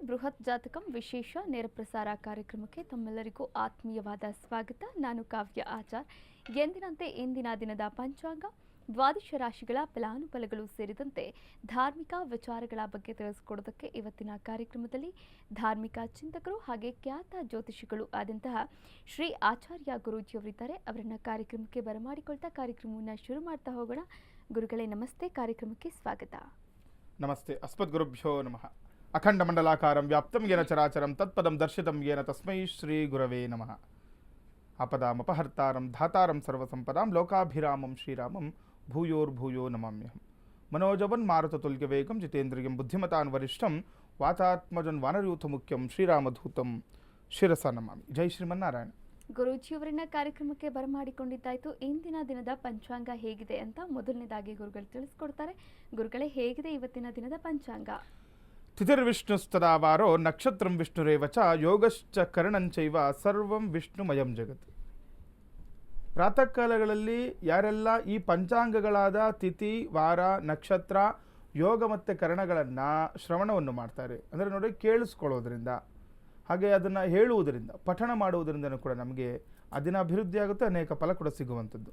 ಬೃಹತ್ ಜಾತಕಂ ವಿಶೇಷ ನೇರ ಪ್ರಸಾರ ಕಾರ್ಯಕ್ರಮಕ್ಕೆ ತಮ್ಮೆಲ್ಲರಿಗೂ ಆತ್ಮೀಯವಾದ ಸ್ವಾಗತ. ನಾನು ಕಾವ್ಯ ಆಚಾರ್. ಎಂದಿನಂತೆ ಇಂದಿನ ದಿನದ ಪಂಚಾಂಗ, ದ್ವಾದಶ ರಾಶಿಗಳ ಫಲಾನುಫಲಗಳು ಸೇರಿದಂತೆ ಧಾರ್ಮಿಕ ವಿಚಾರಗಳ ಬಗ್ಗೆ ತಿಳಿಸಿಕೊಡೋದಕ್ಕೆ ಇವತ್ತಿನ ಕಾರ್ಯಕ್ರಮದಲ್ಲಿ ಧಾರ್ಮಿಕ ಚಿಂತಕರು ಹಾಗೆ ಖ್ಯಾತ ಜ್ಯೋತಿಷಿಗಳು ಆದಂತಹ ಶ್ರೀ ಆಚಾರ್ಯ ಗುರೂಜಿಯವರಿದ್ದಾರೆ. ಅವರನ್ನ ಕಾರ್ಯಕ್ರಮಕ್ಕೆ ಬರಮಾಡಿಕೊಳ್ತಾ ಕಾರ್ಯಕ್ರಮವನ್ನು ಶುರು ಮಾಡ್ತಾ ಹೋಗೋಣ. ಗುರುಗಳೇ ನಮಸ್ತೆ, ಕಾರ್ಯಕ್ರಮಕ್ಕೆ ಸ್ವಾಗತ. ನಮಸ್ತೆ. ಅಸ್ಮದ್ಗುರುಭ್ಯೋ ನಮಃ. ಅಖಂಡ ಮಂಡಲಾಕಾರಂ ವ್ಯಾಪ್ತಂ ಯೇನ ಚರಾಚರಂ ತತ್ಪದಂ ದರ್ಶಿತಂ ಯೇನ ತಸ್ಮೈ ಶ್ರೀ ಗುರವೇ ನಮಃ. ಆಪದಾಮಪಹರ್ತಾರಂ ಧಾತಾರಂ ಸರ್ವಸಂಪದಾಂ ಲೋಕಾಭಿರಾಮಂ ಶ್ರೀರಾಮಂ ಭೂಯೋರ್ಭೂಯೋ ನಮಾಮ್ಯಹಂ. ಮನೋಜವನ್ ಮಾರುತತುಲ್ಯ ವೇಗಂ ಜಿತೇಂದ್ರಿಯಂ ಬುದ್ಧಿಮತಾನ್ ವರಿಷ್ಠಂ ವಾತಾತ್ಮಜನ್ ವಾನರಯೂಥ ಮುಖ್ಯಂ ಶ್ರೀರಾಮಧೂತಂ ಶಿರಸ ನಮಾಮಿ. ಜೈ ಶ್ರೀಮನ್ನಾರಾಯಣ. ಗುರೂಜಿಯವರನ್ನ ಕಾರ್ಯಕ್ರಮಕ್ಕೆ ಬರಮಾಡಿಕೊಂಡಿದ್ದಾಯ್ತು. ಇಂದಿನ ದಿನದ ಪಂಚಾಂಗ ಹೇಗಿದೆ ಅಂತ ಮೊದಲನೇದಾಗಿ ಗುರುಗಳು ತಿಳಿಸ್ಕೊಡ್ತಾರೆ. ಗುರುಗಳೇ, ಹೇಗಿದೆ ಇವತ್ತಿನ ದಿನದ ಪಂಚಾಂಗ? ತಿಥಿರ್ವಿಷ್ಣುಸ್ತದಾವಾರೋ ನಕ್ಷತ್ರಂ ವಿಷ್ಣುರೇವ ಚ ಯೋಗಶ್ಚ ಕರ್ಣಂಚೈವ ಸರ್ವಂ ವಿಷ್ಣುಮಯಂ ಜಗತ್. ಪ್ರಾತಃ ಕಾಲಗಳಲ್ಲಿ ಯಾರೆಲ್ಲ ಈ ಪಂಚಾಂಗಗಳಾದ ತಿಥಿ, ವಾರ, ನಕ್ಷತ್ರ, ಯೋಗ ಮತ್ತು ಕರ್ಣಗಳನ್ನು ಶ್ರವಣವನ್ನು ಮಾಡ್ತಾರೆ, ಅಂದರೆ ನೋಡಿ ಕೇಳಿಸ್ಕೊಳ್ಳೋದ್ರಿಂದ ಹಾಗೆ ಅದನ್ನು ಹೇಳುವುದರಿಂದ ಪಠಣ ಮಾಡುವುದರಿಂದನೂ ಕೂಡ ನಮಗೆ ಅದಿನ ಅಭಿವೃದ್ಧಿ ಆಗುತ್ತೆ, ಅನೇಕ ಫಲ ಕೂಡ ಸಿಗುವಂಥದ್ದು.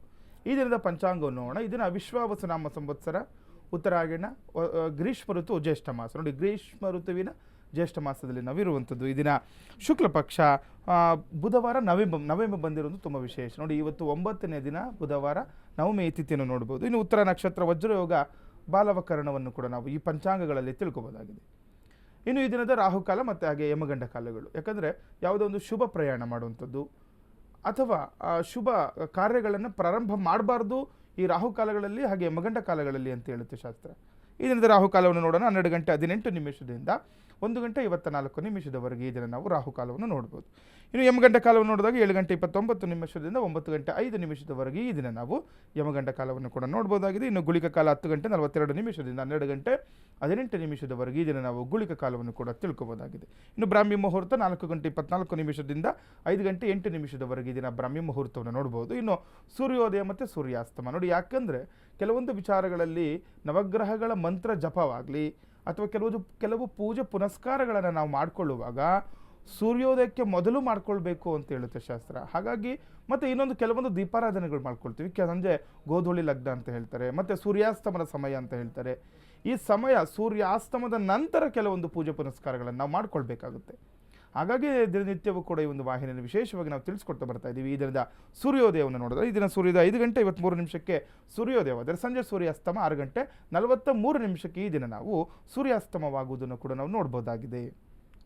ಈ ದಿನದ ಪಂಚಾಂಗವನ್ನು ನೋಡೋಣ. ಈ ದಿನ ವಿಶ್ವಾವಸು ನಾಮ ಸಂವತ್ಸರ, ಉತ್ತರಾಯಣ, ಗ್ರೀಷ್ಮ ಋತು, ಜ್ಯೇಷ್ಠ ಮಾಸ. ನೋಡಿ, ಗ್ರೀಷ್ಮ ಋತುವಿನ ಜ್ಯೇಷ್ಠ ಮಾಸದಲ್ಲಿ ನಾವಿರುವಂಥದ್ದು. ಈ ದಿನ ಶುಕ್ಲ ಪಕ್ಷ, ಬುಧವಾರ ನವೆಂಬ ಬಂದಿರೋದು ತುಂಬ ವಿಶೇಷ. ನೋಡಿ, ಇವತ್ತು 9ನೇ ದಿನ ಬುಧವಾರ, ನವಮಿ ತಿಥಿಯನ್ನು ನೋಡ್ಬೋದು. ಇನ್ನು ಉತ್ತರ ನಕ್ಷತ್ರ, ವಜ್ರಯೋಗ, ಬಾಲವಕರಣವನ್ನು ಕೂಡ ನಾವು ಈ ಪಂಚಾಂಗಗಳಲ್ಲಿ ತಿಳ್ಕೊಬೋದಾಗಿದೆ. ಇನ್ನು ಈ ದಿನದ ರಾಹುಕಾಲ ಮತ್ತು ಹಾಗೆ ಯಮಗಂಡ ಕಾಲಗಳು. ಯಾಕಂದರೆ ಯಾವುದೋ ಒಂದು ಶುಭ ಪ್ರಯಾಣ ಮಾಡುವಂಥದ್ದು ಅಥವಾ ಶುಭ ಕಾರ್ಯಗಳನ್ನು ಪ್ರಾರಂಭ ಮಾಡಬಾರ್ದು ಈ ರಾಹುಕಾಲಗಳಲ್ಲಿ ಹಾಗೆ ಯಮಗಂಡ ಕಾಲಗಳಲ್ಲಿ ಅಂತ ಹೇಳುತ್ತೆ ಶಾಸ್ತ್ರ. ಈ ದಿನದ ರಾಹುಕಾಲವನ್ನು ನೋಡೋಣ. 12 ಗಂಟೆ 18 ನಿಮಿಷದಿಂದ 1 ಗಂಟೆ 24 ನಿಮಿಷದವರೆಗೆ ಈ ದಿನ ನಾವು ರಾಹುಕಾಲವನ್ನು ನೋಡ್ಬೋದು. ಇನ್ನು ಯಮಗಂಡ ಕಾಲವನ್ನು ನೋಡಿದಾಗ 7 ಗಂಟೆ 29 ನಿಮಿಷದಿಂದ 9 ಗಂಟೆ 5 ನಿಮಿಷದವರೆಗೆ ಈ ದಿನ ನಾವು ಯಮಗಂಡ ಕಾಲವನ್ನು ಕೂಡ ನೋಡ್ಬೋದಾಗಿದೆ. ಇನ್ನು ಗುಳಿಕ ಕಾಲ 10 ಗಂಟೆ 42 ನಿಮಿಷದಿಂದ 12 ಗಂಟೆ 18 ನಿಮಿಷದವರೆಗೆ ಈ ದಿನ ನಾವು ಗುಳಿಕ ಕಾಲವನ್ನು ಕೂಡ ತಿಳ್ಕೊಬೋದಾಗಿದೆ. ಇನ್ನು ಬ್ರಾಹ್ಮಿ ಮುಹೂರ್ತ 4 ಗಂಟೆ 24 ನಿಮಿಷದಿಂದ 5 ಗಂಟೆ 8 ನಿಮಿಷದವರೆಗೆ ಈ ದಿನ ಬ್ರಾಹ್ಮಿ ಮುಹೂರ್ತವನ್ನು ನೋಡ್ಬೋದು. ಇನ್ನು ಸೂರ್ಯೋದಯ ಮತ್ತು ಸೂರ್ಯಾಸ್ತಮ. ನೋಡಿ, ಯಾಕಂದರೆ ಕೆಲವೊಂದು ವಿಚಾರಗಳಲ್ಲಿ ನವಗ್ರಹಗಳ ಮಂತ್ರ ಜಪವಾಗಲಿ ಅಥವಾ ಕೆಲವು ಪೂಜೆ ಪುನಸ್ಕಾರಗಳನ್ನು ನಾವು ಮಾಡಿಕೊಳ್ಳುವಾಗ ಸೂರ್ಯೋದಯಕ್ಕೆ ಮೊದಲು ಮಾಡ್ಕೊಳ್ಬೇಕು ಅಂತ ಹೇಳುತ್ತೆ ಶಾಸ್ತ್ರ. ಹಾಗಾಗಿ ಮತ್ತು ಇನ್ನೊಂದು ಕೆಲವೊಂದು ದೀಪಾರಾಧನೆಗಳು ಮಾಡ್ಕೊಳ್ತೀವಿ. ಸಂಜೆ ಗೋಧೂಳಿ ಲಗ್ನ ಅಂತ ಹೇಳ್ತಾರೆ, ಮತ್ತು ಸೂರ್ಯಾಸ್ತಮನ ಸಮಯ ಅಂತ ಹೇಳ್ತಾರೆ. ಈ ಸಮಯ ಸೂರ್ಯಾಸ್ತಮದ ನಂತರ ಕೆಲವೊಂದು ಪೂಜೆ ಪುನಸ್ಕಾರಗಳನ್ನು ನಾವು ಮಾಡ್ಕೊಳ್ಬೇಕಾಗುತ್ತೆ. ಹಾಗಾಗಿ ದಿನನಿತ್ಯವೂ ಕೂಡ ಈ ಒಂದು ವಾಹಿನಿಯನ್ನು ವಿಶೇಷವಾಗಿ ನಾವು ತಿಳಿಸ್ಕೊಡ್ತಾ ಬರ್ತಾ ಇದ್ದೀವಿ. ಈ ದಿನದ ಸೂರ್ಯೋದಯವನ್ನು ನೋಡಿದ್ರೆ ಈ ದಿನ ಸೂರ್ಯೋದಯ 5 ಗಂಟೆ 23 ನಿಮಿಷಕ್ಕೆ ಸೂರ್ಯೋದಯವಾದರೆ ಸಂಜೆ ಸೂರ್ಯಾಸ್ತಮ 6 ಗಂಟೆ 43 ನಿಮಿಷಕ್ಕೆ ಈ ದಿನ ನಾವು ಸೂರ್ಯಾಸ್ತಮವಾಗುವುದನ್ನು ಕೂಡ ನಾವು ನೋಡ್ಬೋದಾಗಿದೆ.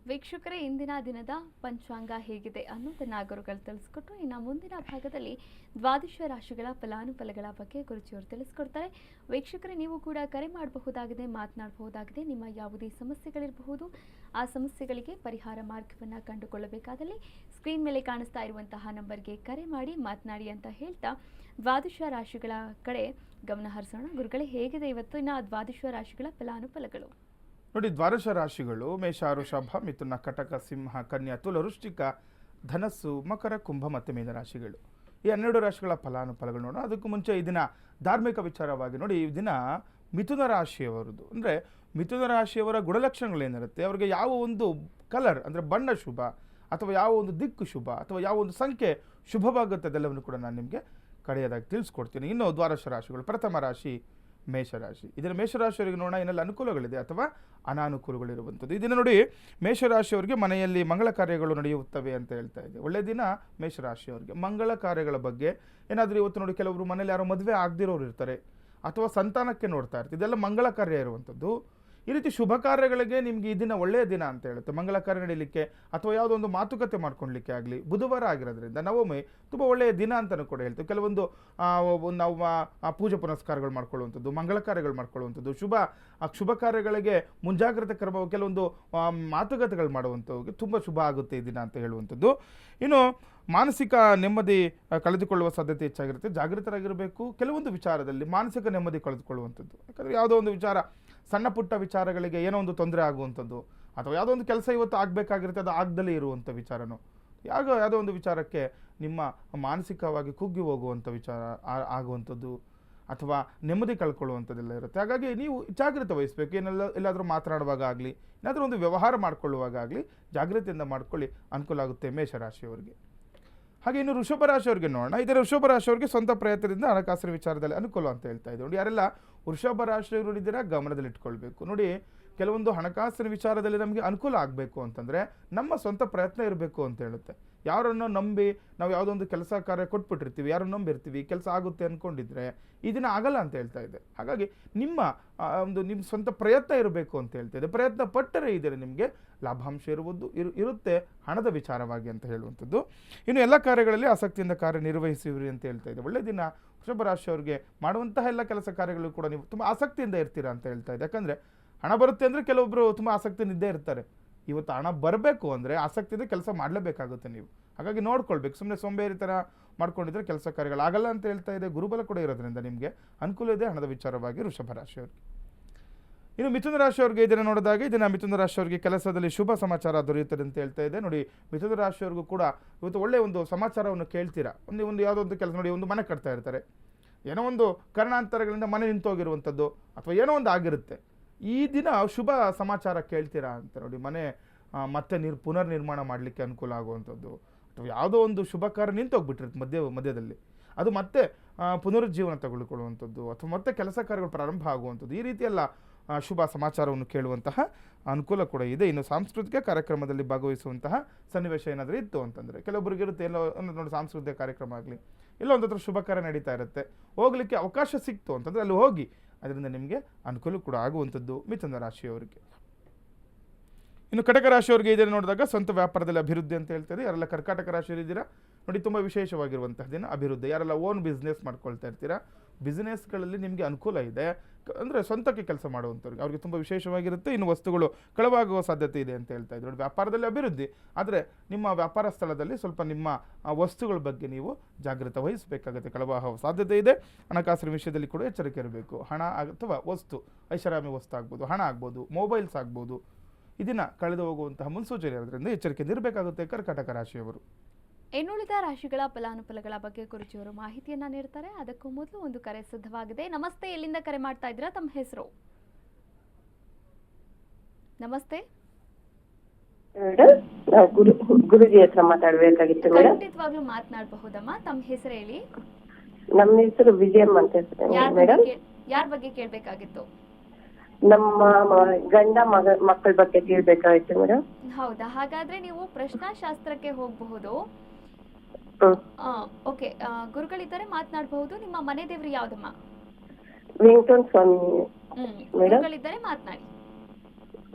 ವೀಕ್ಷಕರೇ, ಇಂದಿನ ದಿನದ ಪಂಚಾಂಗ ಹೇಗಿದೆ ಅನ್ನೋದನ್ನ ಗುರುಗಳು ತಿಳಿಸ್ಕೊಟ್ರು. ಇನ್ನು ಮುಂದಿನ ಭಾಗದಲ್ಲಿ ದ್ವಾದಶ ರಾಶಿಗಳ ಫಲಾನುಫಲಗಳ ಬಗ್ಗೆ ಗುರುಜಿಯವರು ತಿಳಿಸ್ಕೊಡ್ತಾರೆ. ವೀಕ್ಷಕರೇ, ನೀವು ಕೂಡ ಕರೆ ಮಾಡಬಹುದಾಗಿದೆ, ಮಾತನಾಡಬಹುದಾಗಿದೆ. ನಿಮ್ಮ ಯಾವುದೇ ಸಮಸ್ಯೆಗಳಿರಬಹುದು, ಆ ಸಮಸ್ಯೆಗಳಿಗೆ ಪರಿಹಾರ ಮಾರ್ಗವನ್ನು ಕಂಡುಕೊಳ್ಳಬೇಕಾದಲ್ಲಿ ಸ್ಕ್ರೀನ್ ಮೇಲೆ ಕಾಣಿಸ್ತಾ ಇರುವಂತಹ ನಂಬರ್ಗೆ ಕರೆ ಮಾಡಿ ಮಾತನಾಡಿ ಅಂತ ಹೇಳ್ತಾ ದ್ವಾದಶ ರಾಶಿಗಳ ಕಡೆ ಗಮನ ಹರಿಸೋಣ. ಗುರುಗಳೇ, ಹೇಗಿದೆ ಇವತ್ತು ಇನ್ನು ದ್ವಾದಶ ರಾಶಿಗಳ ಫಲಾನುಫಲಗಳು? ನೋಡಿ, ದ್ವಾದಶ ರಾಶಿಗಳು ಮೇಷ, ವೃಷಭ, ಮಿಥುನ, ಕಟಕ, ಸಿಂಹ, ಕನ್ಯಾ, ತುಲ, ವೃಶ್ಚಿಕ, ಧನಸ್ಸು, ಮಕರ, ಕುಂಭ ಮತ್ತು ಮೀನ ರಾಶಿಗಳು. ಈ 12 ರಾಶಿಗಳ ಫಲಾನುಫಲಗಳು ನೋಡೋಣ. ಅದಕ್ಕೂ ಮುಂಚೆ ಈ ದಿನ ಧಾರ್ಮಿಕ ವಿಚಾರವಾಗಿ ನೋಡಿ, ಈ ದಿನ ಮಿಥುನ ರಾಶಿಯವರದು. ಅಂದರೆ ಮಿಥುನ ರಾಶಿಯವರ ಗುಣಲಕ್ಷಣಗಳೇನಿರುತ್ತೆ, ಅವರಿಗೆ ಯಾವ ಒಂದು ಕಲರ್ ಅಂದರೆ ಬಣ್ಣ ಶುಭ ಅಥವಾ ಯಾವ ಒಂದು ದಿಕ್ಕು ಶುಭ ಅಥವಾ ಯಾವ ಒಂದು ಸಂಖ್ಯೆ ಶುಭವಾಗುತ್ತೆ ಅದೆಲ್ಲವನ್ನು ಕೂಡ ನಾನು ನಿಮಗೆ ಕಡೆಯದಾಗಿ ತಿಳಿಸ್ಕೊಡ್ತೀನಿ. ಇನ್ನು ದ್ವಾದಶ ರಾಶಿಗಳು, ಪ್ರಥಮ ರಾಶಿ ಮೇಷರಾಶಿ. ಇದನ್ನು ಮೇಷರಾಶಿಯವರಿಗೆ ನೋಡೋಣ, ಏನೆಲ್ಲ ಅನುಕೂಲಗಳಿದೆ ಅಥವಾ ಅನಾನುಕೂಲಗಳಿರುವಂಥದ್ದು. ಈ ದಿನ ನೋಡಿ, ಮೇಷರಾಶಿಯವರಿಗೆ ಮನೆಯಲ್ಲಿ ಮಂಗಳ ಕಾರ್ಯಗಳು ನಡೆಯುತ್ತವೆ ಅಂತ ಹೇಳ್ತಾ ಇದೆ. ಒಳ್ಳೆಯ ದಿನ ಮೇಷರಾಶಿಯವರಿಗೆ. ಮಂಗಳ ಕಾರ್ಯಗಳ ಬಗ್ಗೆ ಏನಾದರೂ ಇವತ್ತು ನೋಡಿ, ಕೆಲವರು ಮನೇಲಿ ಯಾರೋ ಮದುವೆ ಆಗದಿರೋರು ಇರ್ತಾರೆ ಅಥವಾ ಸಂತಾನಕ್ಕೆ ನೋಡ್ತಾ ಇರ್ತಾರೆ. ಇದೆಲ್ಲ ಮಂಗಳ ಕಾರ್ಯ ಇರುವಂಥದ್ದು. ಈ ರೀತಿ ಶುಭ ಕಾರ್ಯಗಳಿಗೆ ನಿಮಗೆ ಈ ದಿನ ಒಳ್ಳೆಯ ದಿನ ಅಂತ ಹೇಳುತ್ತೆ. ಮಂಗಳ ಕಾರ್ಯ ನಡೀಲಿಕ್ಕೆ ಅಥವಾ ಯಾವುದೋ ಒಂದು ಮಾತುಕತೆ ಮಾಡ್ಕೊಳ್ಲಿಕ್ಕೆ ಆಗಲಿ, ಬುಧವಾರ ಆಗಿರೋದ್ರಿಂದ ನವಮಿ ತುಂಬ ಒಳ್ಳೆಯ ದಿನ ಅಂತಲೂ ಕೂಡ ಹೇಳ್ತೀವಿ. ಕೆಲವೊಂದು ನಾವು ಪೂಜೆ ಪುನಸ್ಕಾರಗಳು ಮಾಡ್ಕೊಳ್ಳುವಂಥದ್ದು, ಮಂಗಳ ಕಾರ್ಯಗಳು ಮಾಡ್ಕೊಳ್ಳುವಂಥದ್ದು, ಶುಭ ಕಾರ್ಯಗಳಿಗೆ ಮುಂಜಾಗ್ರತೆ ಕ್ರಮ, ಕೆಲವೊಂದು ಮಾತುಕತೆಗಳು ಮಾಡುವಂಥದ್ದು ತುಂಬ ಶುಭ ಆಗುತ್ತೆ ಈ ದಿನ ಅಂತ ಹೇಳುವಂಥದ್ದು. ಇನ್ನು ಮಾನಸಿಕ ನೆಮ್ಮದಿ ಕಳೆದುಕೊಳ್ಳುವ ಸಾಧ್ಯತೆ ಹೆಚ್ಚಾಗಿರುತ್ತೆ. ಜಾಗೃತರಾಗಿರಬೇಕು. ಕೆಲವೊಂದು ವಿಚಾರದಲ್ಲಿ ಮಾನಸಿಕ ನೆಮ್ಮದಿ ಕಳೆದುಕೊಳ್ಳುವಂಥದ್ದು. ಯಾಕಂದರೆ ಯಾವುದೋ ಒಂದು ವಿಚಾರ, ಸಣ್ಣ ಪುಟ್ಟ ವಿಚಾರಗಳಿಗೆ ಏನೋ ಒಂದು ತೊಂದರೆ ಆಗುವಂಥದ್ದು ಅಥವಾ ಯಾವುದೋ ಒಂದು ಕೆಲಸ ಇವತ್ತು ಆಗಬೇಕಾಗಿರುತ್ತೆ, ಅದು ಆಗದಲ್ಲೇ ಇರುವಂಥ ವಿಚಾರನೋ, ಯಾವುದೋ ಒಂದು ವಿಚಾರಕ್ಕೆ ನಿಮ್ಮ ಮಾನಸಿಕವಾಗಿ ಕುಗ್ಗಿ ಹೋಗುವಂಥ ವಿಚಾರ ಆಗುವಂಥದ್ದು ಅಥವಾ ನೆಮ್ಮದಿ ಕಳ್ಕೊಳ್ಳುವಂಥದ್ದೆಲ್ಲ ಇರುತ್ತೆ. ಹಾಗಾಗಿ ನೀವು ಜಾಗ್ರತೆ ವಹಿಸಬೇಕು. ಎಲ್ಲಾದರೂ ಮಾತನಾಡುವಾಗ ಆಗಲಿ, ಏನಾದರೂ ಒಂದು ವ್ಯವಹಾರ ಮಾಡ್ಕೊಳ್ಳುವಾಗ ಆಗಲಿ ಜಾಗ್ರತೆಯಿಂದ ಮಾಡ್ಕೊಳ್ಳಿ, ಅನುಕೂಲ ಆಗುತ್ತೆ ಮೇಷರಾಶಿಯವರಿಗೆ. ಹಾಗೆ ಇನ್ನು ವೃಷಭ ರಾಶಿಯವರಿಗೆ ನೋಡೋಣ. ಇದರ ವೃಷಭ ರಾಶಿಯವರಿಗೆ ಸ್ವಂತ ಪ್ರಯತ್ನದಿಂದ ಹಣಕಾಸಿನ ವಿಚಾರದಲ್ಲಿ ಅನುಕೂಲ ಅಂತ ಹೇಳ್ತಾ ಇದ್ದೀವಿ. ನೋಡಿ, ಯಾರೆಲ್ಲ ವೃಷಭ ರಾಶಿಯವರು ಇದ್ದೀರಾ ಗಮನದಲ್ಲಿ ಇಟ್ಕೊಳ್ಬೇಕು. ನೋಡಿ, ಕೆಲವೊಂದು ಹಣಕಾಸಿನ ವಿಚಾರದಲ್ಲಿ ನಮಗೆ ಅನುಕೂಲ ಆಗಬೇಕು ಅಂತಂದರೆ ನಮ್ಮ ಸ್ವಂತ ಪ್ರಯತ್ನ ಇರಬೇಕು ಅಂತ ಹೇಳುತ್ತೆ. ಯಾರನ್ನೋ ನಂಬಿ ನಾವು ಯಾವುದೋ ಒಂದು ಕೆಲಸ ಕಾರ್ಯ ಕೊಟ್ಬಿಟ್ಟಿರ್ತೀವಿ, ಯಾರನ್ನು ನಂಬಿರ್ತೀವಿ, ಕೆಲಸ ಆಗುತ್ತೆ ಅಂದ್ಕೊಂಡಿದ್ರೆ ಈ ದಿನ ಆಗಲ್ಲ ಅಂತ ಹೇಳ್ತಾ ಇದೆ. ಹಾಗಾಗಿ ನಿಮ್ಮ ಸ್ವಂತ ಪ್ರಯತ್ನ ಇರಬೇಕು ಅಂತ ಹೇಳ್ತಾ ಇದೆ. ಪ್ರಯತ್ನ ಪಟ್ಟರೆ ಇದ್ದರೆ ನಿಮಗೆ ಲಾಭಾಂಶ ಇರುತ್ತೆ ಹಣದ ವಿಚಾರವಾಗಿ ಅಂತ ಹೇಳುವಂಥದ್ದು. ಇನ್ನು ಎಲ್ಲ ಕಾರ್ಯಗಳಲ್ಲಿ ಆಸಕ್ತಿಯಿಂದ ಕಾರ್ಯನಿರ್ವಹಿಸಿವ್ರಿ ಅಂತ ಹೇಳ್ತಾ ಇದೆ. ಒಳ್ಳೆ ದಿನ ವೃಷಭ ರಾಶಿಯವರಿಗೆ. ಮಾಡುವಂತಹ ಎಲ್ಲ ಕೆಲಸ ಕಾರ್ಯಗಳು ಕೂಡ ನೀವು ತುಂಬ ಆಸಕ್ತಿಯಿಂದ ಇರ್ತೀರಾ ಅಂತ ಹೇಳ್ತಾ ಇದೆ. ಯಾಕಂದರೆ ಹಣ ಬರುತ್ತೆ ಅಂದರೆ ಕೆಲವೊಬ್ಬರು ತುಂಬ ಆಸಕ್ತಿಯಿಂದ ಇದ್ದೇ ಇರ್ತಾರೆ. ಇವತ್ತು ಹಣ ಬರಬೇಕು ಅಂದರೆ ಆಸಕ್ತಿಯಿಂದ ಕೆಲಸ ಮಾಡಲೇಬೇಕಾಗುತ್ತೆ ನೀವು. ಹಾಗಾಗಿ ನೋಡ್ಕೊಳ್ಬೇಕು. ಸುಮ್ಮನೆ ಸೋಂಬೇರಿ ಥರ ಮಾಡ್ಕೊಂಡಿದ್ರೆ ಕೆಲಸ ಕಾರ್ಯಗಳಾಗಲ್ಲ ಅಂತ ಹೇಳ್ತಾ ಇದೆ. ಗುರುಬಲ ಕೂಡ ಇರೋದ್ರಿಂದ ನಿಮಗೆ ಅನುಕೂಲ ಇದೆ ಹಣದ ವಿಚಾರವಾಗಿ ವೃಷಭ ರಾಶಿಯವರಿಗೆ. ಇನ್ನು ಮಿಥುನ ರಾಶಿಯವರಿಗೆ ಇದನ್ನು ನೋಡಿದಾಗ ಇದನ್ನು ಮಿಥುನ ರಾಶಿಯವರಿಗೆ ಕೆಲಸದಲ್ಲಿ ಶುಭ ಸಮಾಚಾರ ದೊರೆಯುತ್ತದೆ ಅಂತ ಹೇಳ್ತಾ ಇದೆ. ನೋಡಿ, ಮಿಥುನ ರಾಶಿಯವರಿಗೂ ಕೂಡ ಇವತ್ತು ಒಳ್ಳೆಯ ಒಂದು ಸಮಾಚಾರವನ್ನು ಕೇಳ್ತೀರಾ. ಒಂದು ಯಾವುದೋ ಒಂದು ಕೆಲಸ, ನೋಡಿ, ಒಂದು ಮನೆ ಕಟ್ತಾ ಇರ್ತಾರೆ, ಏನೋ ಒಂದು ಕಾರಣಾಂತರಗಳಿಂದ ಮನೆ ನಿಂತೋಗಿರುವಂಥದ್ದು ಅಥವಾ ಏನೋ ಒಂದು ಆಗಿರುತ್ತೆ. ಈ ದಿನ ಶುಭ ಸಮಾಚಾರ ಕೇಳ್ತೀರಾ ಅಂತ. ನೋಡಿ, ಮನೆ ಮತ್ತೆ ಪುನರ್ ನಿರ್ಮಾಣ ಮಾಡಲಿಕ್ಕೆ ಅನುಕೂಲ ಆಗುವಂಥದ್ದು ಅಥವಾ ಯಾವುದೋ ಒಂದು ಶುಭ ಕಾರ್ಯ ನಿಂತೋಗ್ಬಿಟ್ಟಿರುತ್ತೆ ಮಧ್ಯದಲ್ಲಿ, ಅದು ಮತ್ತೆ ಪುನರುಜ್ಜೀವನ ತಗೊಳ್ಕೊಳ್ಳುವಂಥದ್ದು ಅಥವಾ ಮತ್ತೆ ಕೆಲಸ ಕಾರ್ಯಗಳು ಪ್ರಾರಂಭ ಆಗುವಂಥದ್ದು, ಈ ರೀತಿಯೆಲ್ಲ ಶುಭ ಸಮಾಚಾರವನ್ನು ಕೇಳುವಂತಹ ಅನುಕೂಲ ಕೂಡ ಇದೆ. ಇನ್ನು ಸಾಂಸ್ಕೃತಿಕ ಕಾರ್ಯಕ್ರಮದಲ್ಲಿ ಭಾಗವಹಿಸುವಂತಹ ಸನ್ನಿವೇಶ ಏನಾದರೂ ಇತ್ತು ಅಂತಂದರೆ ಕೆಲವೊಬ್ಬರಿಗೆ ಇರುತ್ತೆ. ಎಲ್ಲೋ ನೋಡಿ, ಸಾಂಸ್ಕೃತಿಕ ಕಾರ್ಯಕ್ರಮ ಆಗಲಿ, ಎಲ್ಲೋ ಒಂದು ಹತ್ರ ಶುಭ ಕಾರ್ಯ ನಡೀತಾ ಇರುತ್ತೆ, ಹೋಗಲಿಕ್ಕೆ ಅವಕಾಶ ಸಿಕ್ತು ಅಂತಂದರೆ ಅಲ್ಲಿ ಹೋಗಿ, ಅದರಿಂದ ನಿಮಗೆ ಅನುಕೂಲ ಕೂಡ ಆಗುವಂಥದ್ದು ಮಿಥುನ ರಾಶಿಯವರಿಗೆ. ಇನ್ನು ಕಟಕ ರಾಶಿಯವರಿಗೆ ಇದನ್ನು ನೋಡಿದಾಗ ಸ್ವಂತ ವ್ಯಾಪಾರದಲ್ಲಿ ಅಭಿವೃದ್ಧಿ ಅಂತ ಹೇಳ್ತಾರೆ. ಯಾರೆಲ್ಲ ಕರ್ಕಾಟಕ ರಾಶಿಯಲ್ಲಿದ್ದೀರಾ ನೋಡಿ, ತುಂಬ ವಿಶೇಷವಾಗಿರುವಂತಹ ದಿನ ಅಭಿವೃದ್ಧಿ. ಯಾರೆಲ್ಲ ಓನ್ ಬಿಸ್ನೆಸ್ ಮಾಡ್ಕೊಳ್ತಾ ಇರ್ತೀರಾ, ಬಿಸ್ನೆಸ್ಗಳಲ್ಲಿ ನಿಮಗೆ ಅನುಕೂಲ ಇದೆ. ಅಂದರೆ ಸ್ವಂತಕ್ಕೆ ಕೆಲಸ ಮಾಡುವಂಥವ್ರಿಗೆ ಅವ್ರಿಗೆ ತುಂಬ ವಿಶೇಷವಾಗಿರುತ್ತೆ. ಇನ್ನು ವಸ್ತುಗಳು ಕಳವಾಗುವ ಸಾಧ್ಯತೆ ಇದೆ ಅಂತ ಹೇಳ್ತಾ ಇದ್ರು. ನೋಡಿ, ವ್ಯಾಪಾರದಲ್ಲಿ ಅಭಿವೃದ್ಧಿ, ಆದರೆ ನಿಮ್ಮ ವ್ಯಾಪಾರ ಸ್ಥಳದಲ್ಲಿ ಸ್ವಲ್ಪ ನಿಮ್ಮ ವಸ್ತುಗಳ ಬಗ್ಗೆ ನೀವು ಜಾಗೃತೆ ವಹಿಸಬೇಕಾಗುತ್ತೆ. ಕಳವಾಗುವ ಸಾಧ್ಯತೆ ಇದೆ. ಹಣಕಾಸಿನ ವಿಷಯದಲ್ಲಿ ಕೂಡ ಎಚ್ಚರಿಕೆ ಇರಬೇಕು. ಹಣ ಅಥವಾ ವಸ್ತು, ಐಷಾರಾಮಿ ವಸ್ತು ಆಗ್ಬೋದು, ಹಣ ಆಗ್ಬೋದು, ಮೊಬೈಲ್ಸ್ ಆಗ್ಬೋದು, ಇದನ್ನ ಕಳೆದು ಹೋಗುವಂತಹ ಮುನ್ಸೂಚನೆ ಇರೋದ್ರಿಂದ ಎಚ್ಚರಿಕೆಯಿಂದ ಇರಬೇಕಾಗುತ್ತೆ ಕರ್ಕಾಟಕ ರಾಶಿಯವರು. ಇನ್ನುಳಿದ ರಾಶಿಗಳ ಫಲಾನುಫಲಗಳ ಬಗ್ಗೆ ಗುರುಜಿಯವರು ಮಾಹಿತಿಯನ್ನ ನೀಡ್ತಾರೆ. ಅದಕ್ಕೂ ಮೊದಲು ಒಂದು ಕರೆ ಸಿದ್ಧವಾಗಿದೆ. ನಮಸ್ತೆ, ಎಲ್ಲಿಂದ ಕರೆ ಮಾಡ್ತಾ ಇದ್ದೀರಾ? ತಮ್ಮ ಹೆಸರು? ನಮಸ್ತೆ. ಗುರುಜಿ ಹತ್ರ ಮಾತಾಡ್ಬೇಕಾಗಿತ್ತು ಮೇಡಮ್. ಖಂಡಿತವಾಗ್ಲೂ ಮಾತನಾಡಬಹುದಮ್ಮ. ತಮ್ಮ ಹೆಸರು ಹೇಳಿ. ನಮ್ಮ ಹೆಸರು ವಿಜಯಮ್ಮ ಅಂತ ಮೇಡಮ್. ಯಾರ ಬಗ್ಗೆ ಕೇಳ್ಬೇಕಾಗಿತ್ತು? ನಮ್ಮ ಗಂಡ ಮಕ್ಕಳ ಬಗ್ಗೆ ಕೇಳ್ಬೇಕಾಗಿತ್ತು ಮೇಡಮ್. ಹೌದಾ? ಹಾಗಾದ್ರೆ ನೀವು ಪ್ರಶ್ನಾಶಾಸ್ತ್ರಕ್ಕೆ ಹೋಗಬಹುದು. ಓಕೆ, ಗುರುಗಳಿದ್ದಾರೆ, ಮಾತನಾಡಬಹುದು. ನಿಮ್ಮ ಮನೆ ದೇವರು ಯಾವ್ದಮ್ಮ? ವೆಂಕಟೇಶ್ವರ ಸ್ವಾಮಿ. ಗುರುಗಳಿದ್ದಾರೆ, ಮಾತನಾಡಿ.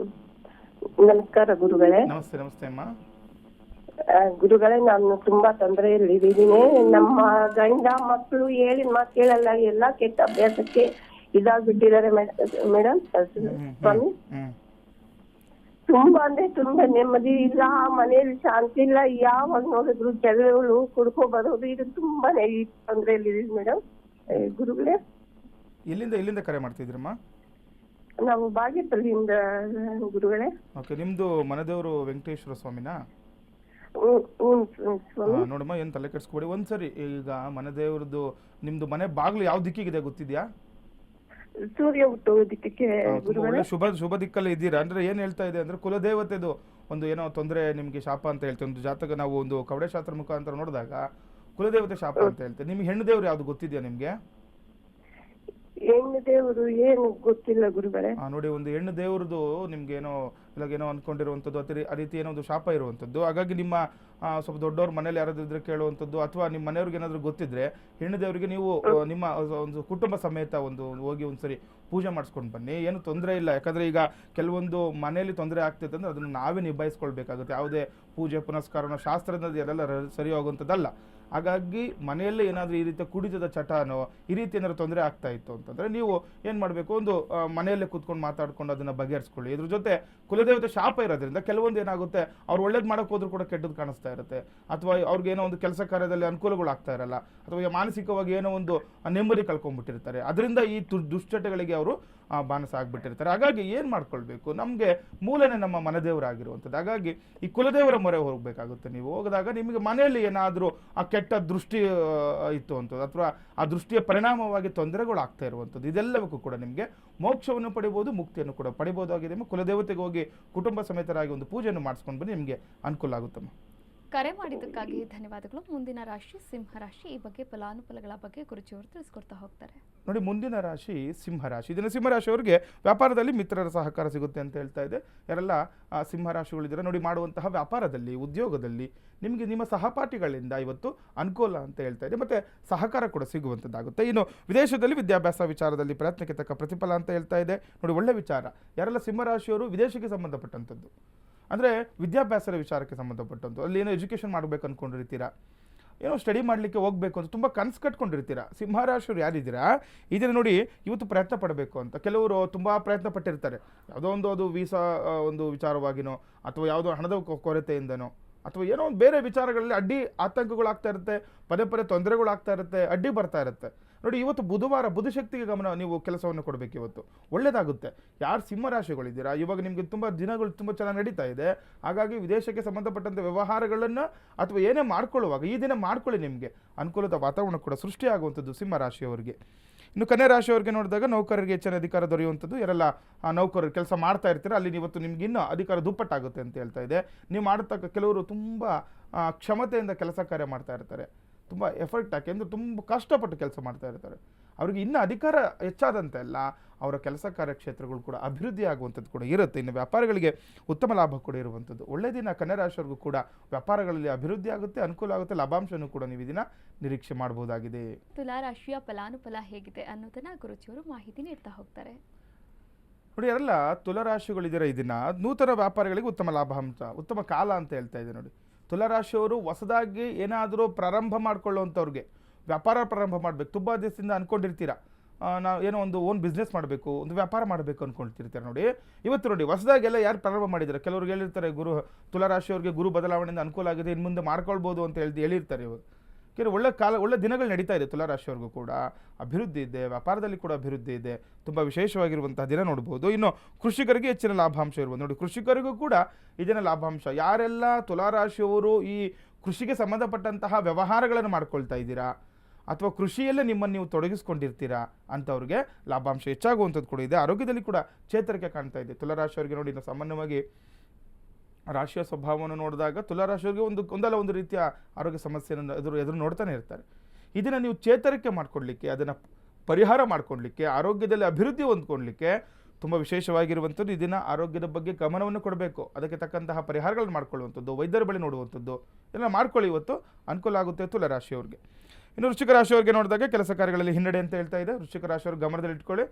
ನಮಸ್ಕಾರ ಗುರುಗಳೇ. ನಮಸ್ತೆ. ನಮಸ್ತೆ ಅಮ್ಮ. ಗುರುಗಳೇ, ನಾನು ತುಂಬಾ ತೊಂದರೆಯಲ್ಲಿ ಇದ್ದೀನಿ. ನಮ್ಮ ಗಂಡ ಮಕ್ಕಳು ಹೇಳಿದ ಮಾತು ಕೇಳಲ್ಲ, ಎಲ್ಲಾ ಕೆಟ್ಟ ಅಭ್ಯಾಸಕ್ಕೆ ಇದಾಗ್ಬಿಟ್ಟಿದ್ದಾರೆ ಮೇಡಮ್. ಸ್ವಾಮಿ, ತುಂಬಾ ಅಂದ್ರೆ ತುಂಬಾ ನೆಮ್ಮದಿ ಇಲ್ಲ, ಮನೆಯಲ್ಲಿ ಶಾಂತಿ ಇಲ್ಲ. ಯಾವಾಗ ನೋಡಿದ್ರು ಜಗಳಗಳು, ಕುಡ್ಕೊ ಬರೋದು, ಇದು ತುಂಬಾನೇ ತೊಂದರೆಯಲ್ಲಿ ಮೇಡಮ್. ಗುರುಗಳೇ, ಎಲ್ಲಿಂದ ಕರೆ ಮಾಡ್ತಿದ್ರಮ್ಮ? ನಾವು ಬಾಗೇಪಲ್ಲಿಯಿಂದ ಗುರುಗಳೇ. ಓಕೆ, ನಿಮ್ದು ಮನೆದೇವರು ವೆಂಕಟೇಶ್ವರ ಸ್ವಾಮಿನಾ? ನೋಡಮ್ಮ, ಏನು ತಲೆ ಕೆಡಿಸ್ಕೊಬೇಡಿ. ಒಂದ್ಸರಿ, ಈಗ ಮನೆದೇವ್ರದ್ದು ನಿಮ್ದು ಮನೆ ಬಾಗ್ಲು ಯಾವ ದಿಕ್ಕಿಗಿದೆ ಗೊತ್ತಿದ್ಯಾ? ಸೂರ್ಯ ಹುಟ್ಟೋ ದಿಕ್ಕಕ್ಕೆ. ಒಳ್ಳೆ ಶುಭ ದಿಕ್ಕಲ್ಲಿ ಇದ್ದೀರಾ. ಅಂದ್ರೆ ಏನ್ ಹೇಳ್ತಾ ಇದೆ ಅಂದ್ರೆ ಕುಲದೇವತೆದು ಒಂದು ಏನೋ ತೊಂದರೆ, ನಿಮ್ಗೆ ಶಾಪ ಅಂತ ಹೇಳ್ತೇವೆ. ಒಂದು ಜಾತಕ ನಾವು ಒಂದು ಕವಡೆಶಾಸ್ತ್ರ ಮುಖಾಂತರ ನೋಡಿದಾಗ ಕುಲದೇವತೆ ಶಾಪ ಅಂತ ಹೇಳ್ತೇವೆ. ನಿಮ್ಗೆ ಹೆಣ್ಣು ದೇವ್ರು ಯಾವ್ದು ಗೊತ್ತಿದ್ಯಾ ನಿಮ್ಗೆ? ಹೆಣ್ಣು ದೇವರು ಏನು ಗೊತ್ತಿಲ್ಲ ಗುರುಗಳೇ. ನೋಡಿ, ಒಂದು ಹೆಣ್ಣು ದೇವ್ರದ್ದು ನಿಮ್ಗೆ ಏನೋ ಇವಾಗೇನೋ ಅನ್ಕೊಂಡಿರುವಂಥದ್ದು, ಆ ರೀತಿ ಏನೋ ಒಂದು ಶಾಪ ಇರುವಂಥದ್ದು. ಹಾಗಾಗಿ ನಿಮ್ಮ ಸ್ವಲ್ಪ ದೊಡ್ಡವ್ರ ಮನೇಲಿ ಯಾರಾದ್ರೂ ಇದ್ರೆ ಕೇಳುವಂಥದ್ದು, ಅಥವಾ ನಿಮ್ಮ ಮನೆಯವ್ರಿಗೆ ಏನಾದರೂ ಗೊತ್ತಿದ್ರೆ ಹೆಣ್ಣು ದೇವರಿಗೆ ನೀವು ನಿಮ್ಮ ಒಂದು ಕುಟುಂಬ ಸಮೇತ ಹೋಗಿ ಒಂದ್ಸರಿ ಪೂಜೆ ಮಾಡಿಸ್ಕೊಂಡು ಬನ್ನಿ. ಏನು ತೊಂದರೆ ಇಲ್ಲ. ಯಾಕಂದ್ರೆ ಈಗ ಕೆಲವೊಂದು ಮನೆಯಲ್ಲಿ ತೊಂದರೆ ಆಗ್ತೈತೆ ಅಂದ್ರೆ ಅದನ್ನು ನಾವೇ ನಿಭಾಯಿಸ್ಕೊಳ್ಬೇಕಾಗುತ್ತೆ. ಯಾವುದೇ ಪೂಜೆ ಪುನಸ್ಕಾರನ ಶಾಸ್ತ್ರದ ಅದೆಲ್ಲ ಸರಿ ಹೋಗುವಂಥದ್ದಲ್ಲ. ಹಾಗಾಗಿ ಮನೆಯಲ್ಲೇ ಏನಾದರೂ ಈ ರೀತಿಯ ಕುಡಿತದ ಚಟನೋ ಈ ರೀತಿ ಏನಾದ್ರು ತೊಂದರೆ ಆಗ್ತಾ ಇತ್ತು ಅಂತಂದರೆ ನೀವು ಏನು ಮಾಡಬೇಕು, ಒಂದು ಮನೆಯಲ್ಲೇ ಕೂತ್ಕೊಂಡು ಮಾತಾಡ್ಕೊಂಡು ಅದನ್ನು ಬಗೆಹರಿಸ್ಕೊಳ್ಳಿ. ಇದ್ರ ಜೊತೆ ಕುಲದೇವತೆ ಶಾಪ ಇರೋದ್ರಿಂದ ಕೆಲವೊಂದು ಏನಾಗುತ್ತೆ, ಅವ್ರು ಒಳ್ಳೇದು ಮಾಡೋಕೆ ಹೋದ್ರೂ ಕೂಡ ಕೆಟ್ಟದ್ದು ಕಾಣಿಸ್ತಾ ಇರುತ್ತೆ, ಅಥವಾ ಅವ್ರಿಗೆ ಏನೋ ಒಂದು ಕೆಲಸ ಕಾರ್ಯದಲ್ಲಿ ಅನುಕೂಲಗಳು ಆಗ್ತಾ ಇರಲ್ಲ, ಅಥವಾ ಮಾನಸಿಕವಾಗಿ ಏನೋ ಒಂದು ನೆಮ್ಮದಿ ಕಳ್ಕೊಂಡ್ಬಿಟ್ಟಿರ್ತಾರೆ. ಅದರಿಂದ ಈ ದುಶ್ಚಟಗಳಿಗೆ ಅವರು ಬಾನಸ ಆಗಿಬಿಟ್ಟಿರ್ತಾರೆ. ಹಾಗಾಗಿ ಏನು ಮಾಡ್ಕೊಳ್ಬೇಕು, ನಮಗೆ ಮೂಲನೇ ನಮ್ಮ ಮನೆದೇವರಾಗಿರುವಂಥದ್ದು. ಹಾಗಾಗಿ ಈ ಕುಲದೇವರ ಮೊರೆ ಹೋಗಬೇಕಾಗುತ್ತೆ. ನೀವು ಹೋಗಿದಾಗ ನಿಮಗೆ ಮನೆಯಲ್ಲಿ ಏನಾದರೂ ಆ ಕೆಟ್ಟ ದೃಷ್ಟಿ ಇತ್ತು ಅಂಥದ್ದು, ಅಥವಾ ಆ ದೃಷ್ಟಿಯ ಪರಿಣಾಮವಾಗಿ ತೊಂದರೆಗಳು ಆಗ್ತಾ ಇರುವಂಥದ್ದು, ಇದೆಲ್ಲವಕ್ಕೂ ಕೂಡ ನಿಮಗೆ ಮೋಕ್ಷವನ್ನು ಪಡಿಬೋದು, ಮುಕ್ತಿಯನ್ನು ಕೂಡ ಪಡಿಬೋದಾಗಿದೆ. ಕುಲದೇವತೆಗೆ ಹೋಗಿ ಕುಟುಂಬ ಸಮೇತರಾಗಿ ಒಂದು ಪೂಜೆಯನ್ನು ಮಾಡಿಸ್ಕೊಂಡು ಬನ್ನಿ, ನಿಮಗೆ ಅನುಕೂಲ ಆಗುತ್ತಮ್ಮ. ಕರೆ ಮಾಡಿದ್ದಕ್ಕಾಗಿ ಧನ್ಯವಾದಗಳು. ಮುಂದಿನ ರಾಶಿ ಸಿಂಹರಾಶಿ, ಈ ಬಗ್ಗೆ ಫಲಾನುಫಲಗಳ ಬಗ್ಗೆ ಗುರುಜಿಯವರು ತಿಳಿಸ್ಕೊಡ್ತಾ ಹೋಗ್ತಾರೆ. ನೋಡಿ, ಮುಂದಿನ ರಾಶಿ ಸಿಂಹರಾಶಿ. ಇದನ್ನು ಸಿಂಹರಾಶಿಯವರಿಗೆ ವ್ಯಾಪಾರದಲ್ಲಿ ಮಿತ್ರರ ಸಹಕಾರ ಸಿಗುತ್ತೆ ಅಂತ ಹೇಳ್ತಾ ಇದೆ. ಯಾರೆಲ್ಲ ಸಿಂಹರಾಶಿಗಳಿದ್ದೀರ ನೋಡಿ, ಮಾಡುವಂತಹ ವ್ಯಾಪಾರದಲ್ಲಿ, ಉದ್ಯೋಗದಲ್ಲಿ ನಿಮಗೆ ನಿಮ್ಮ ಸಹಪಾಠಿಗಳಿಂದ ಇವತ್ತು ಅನುಕೂಲ ಅಂತ ಹೇಳ್ತಾ ಇದೆ, ಮತ್ತು ಸಹಕಾರ ಕೂಡ ಸಿಗುವಂಥದ್ದಾಗುತ್ತೆ. ಇನ್ನು ವಿದೇಶದಲ್ಲಿ ವಿದ್ಯಾಭ್ಯಾಸ ವಿಚಾರದಲ್ಲಿ ಪ್ರಯತ್ನಕ್ಕೆ ತಕ್ಕ ಪ್ರತಿಫಲ ಅಂತ ಹೇಳ್ತಾ ಇದೆ. ನೋಡಿ, ಒಳ್ಳೆ ವಿಚಾರ. ಯಾರೆಲ್ಲ ಸಿಂಹರಾಶಿಯವರು ವಿದೇಶಕ್ಕೆ ಸಂಬಂಧಪಟ್ಟಂಥದ್ದು, ಅಂದರೆ ವಿದ್ಯಾಭ್ಯಾಸದ ವಿಚಾರಕ್ಕೆ ಸಂಬಂಧಪಟ್ಟಂತು, ಅಲ್ಲಿ ಏನೋ ಎಜುಕೇಷನ್ ಮಾಡಬೇಕು ಅಂದ್ಕೊಂಡಿರ್ತೀರಾ, ಏನೋ ಸ್ಟಡಿ ಮಾಡಲಿಕ್ಕೆ ಹೋಗಬೇಕು ಅಂತ ತುಂಬ ಕನಸು ಕಟ್ಕೊಂಡಿರ್ತೀರಾ. ಸಿಂಹರಾಶಿಯವರು ಯಾರಿದ್ದೀರಾ, ಇದನ್ನು ನೋಡಿ ಇವತ್ತು ಪ್ರಯತ್ನ ಪಡಬೇಕು ಅಂತ. ಕೆಲವರು ತುಂಬ ಪ್ರಯತ್ನ ಪಟ್ಟಿರ್ತಾರೆ, ಯಾವುದೋ ಒಂದು ಅದು ವೀಸಾ ಒಂದು ವಿಚಾರವಾಗಿನೋ, ಅಥವಾ ಯಾವುದೋ ಹಣದ ಕೊರತೆಯಿಂದನೋ, ಅಥವಾ ಏನೋ ಒಂದು ಬೇರೆ ವಿಚಾರಗಳಲ್ಲಿ ಅಡ್ಡಿ ಆತಂಕಗಳಾಗ್ತಾ ಇರುತ್ತೆ, ಪದೇ ಪದೇ ತೊಂದರೆಗಳಾಗ್ತಾ ಇರುತ್ತೆ, ಅಡ್ಡಿ ಬರ್ತಾ ಇರುತ್ತೆ. ನೋಡಿ, ಇವತ್ತು ಬುಧವಾರ, ಬುಧಶಕ್ತಿಗೆ ಗಮನ ನೀವು ಕೆಲಸವನ್ನು ಕೊಡಬೇಕು. ಇವತ್ತು ಒಳ್ಳೆಯದಾಗುತ್ತೆ. ಯಾರು ಸಿಂಹರಾಶಿಗಳಿದ್ದೀರಾ, ಇವಾಗ ನಿಮಗೆ ತುಂಬ ದಿನಗಳು ತುಂಬ ಚೆನ್ನಾಗಿ ನಡೀತಾ ಇದೆ. ಹಾಗಾಗಿ ವಿದೇಶಕ್ಕೆ ಸಂಬಂಧಪಟ್ಟಂಥ ವ್ಯವಹಾರಗಳನ್ನು ಅಥವಾ ಏನೇ ಮಾಡ್ಕೊಳ್ಳುವಾಗ ಈ ದಿನ ಮಾಡ್ಕೊಳ್ಳಿ, ನಿಮಗೆ ಅನುಕೂಲದ ವಾತಾವರಣ ಕೂಡ ಸೃಷ್ಟಿಯಾಗುವಂಥದ್ದು ಸಿಂಹರಾಶಿಯವರಿಗೆ. ಇನ್ನು ಕನ್ಯಾ ರಾಶಿಯವರಿಗೆ ನೋಡಿದಾಗ ನೌಕರರಿಗೆ ಹೆಚ್ಚಿನ ಅಧಿಕಾರ ದೊರೆಯುವಂಥದ್ದು. ಯಾರೆಲ್ಲ ನೌಕರರು ಕೆಲಸ ಮಾಡ್ತಾ ಇರ್ತೀರ, ಅಲ್ಲಿ ಇವತ್ತು ನಿಮ್ಗೆ ಇನ್ನೂ ಅಧಿಕಾರ ದುಪ್ಪಟ್ಟಾಗುತ್ತೆ ಅಂತ ಹೇಳ್ತಾ ಇದೆ. ನೀವು ಮಾಡತಕ್ಕ ಕೆಲವರು ತುಂಬ ಕ್ಷಮತೆಯಿಂದ ಕೆಲಸ ಕಾರ್ಯ ಮಾಡ್ತಾ ಇರ್ತಾರೆ, ತುಂಬ ಎಫರ್ಟ್ ಹಾಕಿ ಅಂದರೆ ತುಂಬ ಕಷ್ಟಪಟ್ಟು ಕೆಲಸ ಮಾಡ್ತಾ ಇರ್ತಾರೆ. ಅವ್ರಿಗೆ ಇನ್ನೂ ಅಧಿಕಾರ ಹೆಚ್ಚಾದಂತೆಲ್ಲ ಅವರ ಕೆಲಸ ಕಾರ್ಯಕ್ಷೇತ್ರಗಳು ಕೂಡ ಅಭಿವೃದ್ಧಿ ಆಗುವಂಥದ್ದು ಕೂಡ ಇರುತ್ತೆ. ಇನ್ನು ವ್ಯಾಪಾರಗಳಿಗೆ ಉತ್ತಮ ಲಾಭ ಕೂಡ ಇರುವಂಥದ್ದು. ಒಳ್ಳೆಯ ದಿನ ಕನ್ಯಾ ರಾಶಿಯವರಿಗೂ ಕೂಡ ವ್ಯಾಪಾರಗಳಲ್ಲಿ ಅಭಿವೃದ್ಧಿ ಆಗುತ್ತೆ, ಅನುಕೂಲ ಆಗುತ್ತೆ, ಲಾಭಾಂಶನೂ ಕೂಡ ನೀವು ದಿನ ನಿರೀಕ್ಷೆ ಮಾಡಬಹುದಾಗಿದೆ. ತುಲಾ ರಾಶಿಯ ಫಲಾನುಫಲ ಹೇಗಿದೆ ಅನ್ನೋದನ್ನ ಗುರುಜಿಯವರು ಮಾಹಿತಿ ನೀಡ್ತಾ ಹೋಗ್ತಾರೆ. ನೋಡಿ, ಯಾರೆಲ್ಲ ತುಲಾರಾಶಿಗಳಿದ್ದೀರ, ಈ ದಿನ ನೂತನ ವ್ಯಾಪಾರಿಗಳಿಗೆ ಉತ್ತಮ ಲಾಭಾಂಶ, ಉತ್ತಮ ಕಾಲ ಅಂತ ಹೇಳ್ತಾ ಇದೆ. ನೋಡಿ, ತುಲಾರಾಶಿಯವರು ಹೊಸದಾಗಿ ಏನಾದರೂ ಪ್ರಾರಂಭ ಮಾಡ್ಕೊಳ್ಳುವಂಥವ್ರಿಗೆ, ವ್ಯಾಪಾರ ಪ್ರಾರಂಭ ಮಾಡಬೇಕು, ತುಂಬ ದಿವಸದಿಂದ ಅಂದ್ಕೊಂಡಿರ್ತೀರ, ನಾವು ಏನೋ ಒಂದು ಓನ್ ಬಿಸ್ನೆಸ್ ಮಾಡಬೇಕು, ಒಂದು ವ್ಯಾಪಾರ ಮಾಡಬೇಕು ಅಂದ್ಕೊಳ್ತಿರ್ತಾರೆ. ನೋಡಿ, ಇವತ್ತು ನೋಡಿ ಹೊಸದಾಗೆಲ್ಲ ಯಾರು ಪ್ರಾರಂಭ ಮಾಡಿದ್ದಾರೆ, ಕೆಲವ್ರಿಗೆ ಹೇಳಿರ್ತಾರೆ ತುಲಾರಾಶಿಯವ್ರಿಗೆ ಗುರು ಬದಲಾವಣೆಯಿಂದ ಅನುಕೂಲ ಆಗಿದೆ, ಇನ್ನು ಮುಂದೆ ಮಾಡ್ಕೊಳ್ಬೋದು ಅಂತ ಹೇಳಿರ್ತಾರೆ. ಇವಾಗ ಕೆಲವು ಒಳ್ಳೆ ಕಾಲ, ಒಳ್ಳೆ ದಿನಗಳು ನಡೀತಾ ಇದೆ. ತುಲಾರಾಶಿಯವ್ರಿಗೂ ಕೂಡ ಅಭಿವೃದ್ಧಿ ಇದೆ, ವ್ಯಾಪಾರದಲ್ಲಿ ಕೂಡ ಅಭಿವೃದ್ಧಿ ಇದೆ, ತುಂಬ ವಿಶೇಷವಾಗಿರುವಂತಹ ದಿನ ನೋಡ್ಬೋದು. ಇನ್ನು ಕೃಷಿಕರಿಗೆ ಹೆಚ್ಚಿನ ಲಾಭಾಂಶ ಇರ್ಬೋದು. ನೋಡಿ, ಕೃಷಿಕರಿಗೂ ಕೂಡ ಇದನ್ನ ಲಾಭಾಂಶ. ಯಾರೆಲ್ಲ ತುಲಾರಾಶಿಯವರು ಈ ಕೃಷಿಗೆ ಸಂಬಂಧಪಟ್ಟಂತಹ ವ್ಯವಹಾರಗಳನ್ನು ಮಾಡ್ಕೊಳ್ತಾ ಇದ್ದೀರಾ, ಅಥವಾ ಕೃಷಿಯಲ್ಲೇ ನಿಮ್ಮನ್ನು ನೀವು ತೊಡಗಿಸ್ಕೊಂಡಿರ್ತೀರಾ ಅಂಥವ್ರಿಗೆ ಲಾಭಾಂಶ ಹೆಚ್ಚಾಗುವಂಥದ್ದು ಕೂಡ ಇದೆ. ಆರೋಗ್ಯದಲ್ಲಿ ಕೂಡ ಚೇತರಿಕೆ ಕಾಣ್ತಾ ಇದೆ ತುಲಾರಾಶಿಯವರಿಗೆ. ನೋಡಿ, ಇನ್ನು ಸಾಮಾನ್ಯವಾಗಿ ರಾಶಿಯ ಸ್ವಭಾವವನ್ನು ನೋಡಿದಾಗ ತುಲಾರಾಶಿಯವರಿಗೆ ಒಂದಲ್ಲ ಒಂದು ರೀತಿಯ ಆರೋಗ್ಯ ಸಮಸ್ಯೆಯನ್ನು ಎದುರು ನೋಡ್ತಾನೆ ಇರ್ತಾರೆ. ಇದನ್ನು ನೀವು ಚೇತರಿಕೆ ಮಾಡ್ಕೊಳ್ಲಿಕ್ಕೆ, ಅದನ್ನು ಪರಿಹಾರ ಮಾಡ್ಕೊಳ್ಲಿಕ್ಕೆ, ಆರೋಗ್ಯದಲ್ಲಿ ಅಭಿವೃದ್ಧಿ ಹೊಂದ್ಕೊಳ್ಲಿಕ್ಕೆ ತುಂಬ ವಿಶೇಷವಾಗಿರುವಂಥದ್ದು. ಇದನ್ನು ಆರೋಗ್ಯದ ಬಗ್ಗೆ ಗಮನವನ್ನು ಕೊಡಬೇಕು, ಅದಕ್ಕೆ ತಕ್ಕಂತಹ ಪರಿಹಾರಗಳನ್ನು ಮಾಡ್ಕೊಳ್ಳುವಂಥದ್ದು, ವೈದ್ಯರ ಬಳಿ ನೋಡುವಂಥದ್ದು ಎಲ್ಲ ಮಾಡ್ಕೊಳ್ಳಿ. ಇವತ್ತು ಅನುಕೂಲ ಆಗುತ್ತೆ ತುಲಾರಾಶಿಯವ್ರಿಗೆ. ಇನ್ನು ವೃಶ್ಚಿಕ ರಾಶಿಯವರಿಗೆ ನೋಡಿದಾಗ ಕೆಲಸ ಕಾರ್ಯಗಳಲ್ಲಿ ಹಿನ್ನಡೆ ಅಂತ ಹೇಳ್ತಾ ಇದೆ. ವೃಶ್ಚಿಕ ರಾಶಿಯವ್ರ ಗಮನದಲ್ಲಿ ಇಟ್ಕೊಳ್ಳಿ,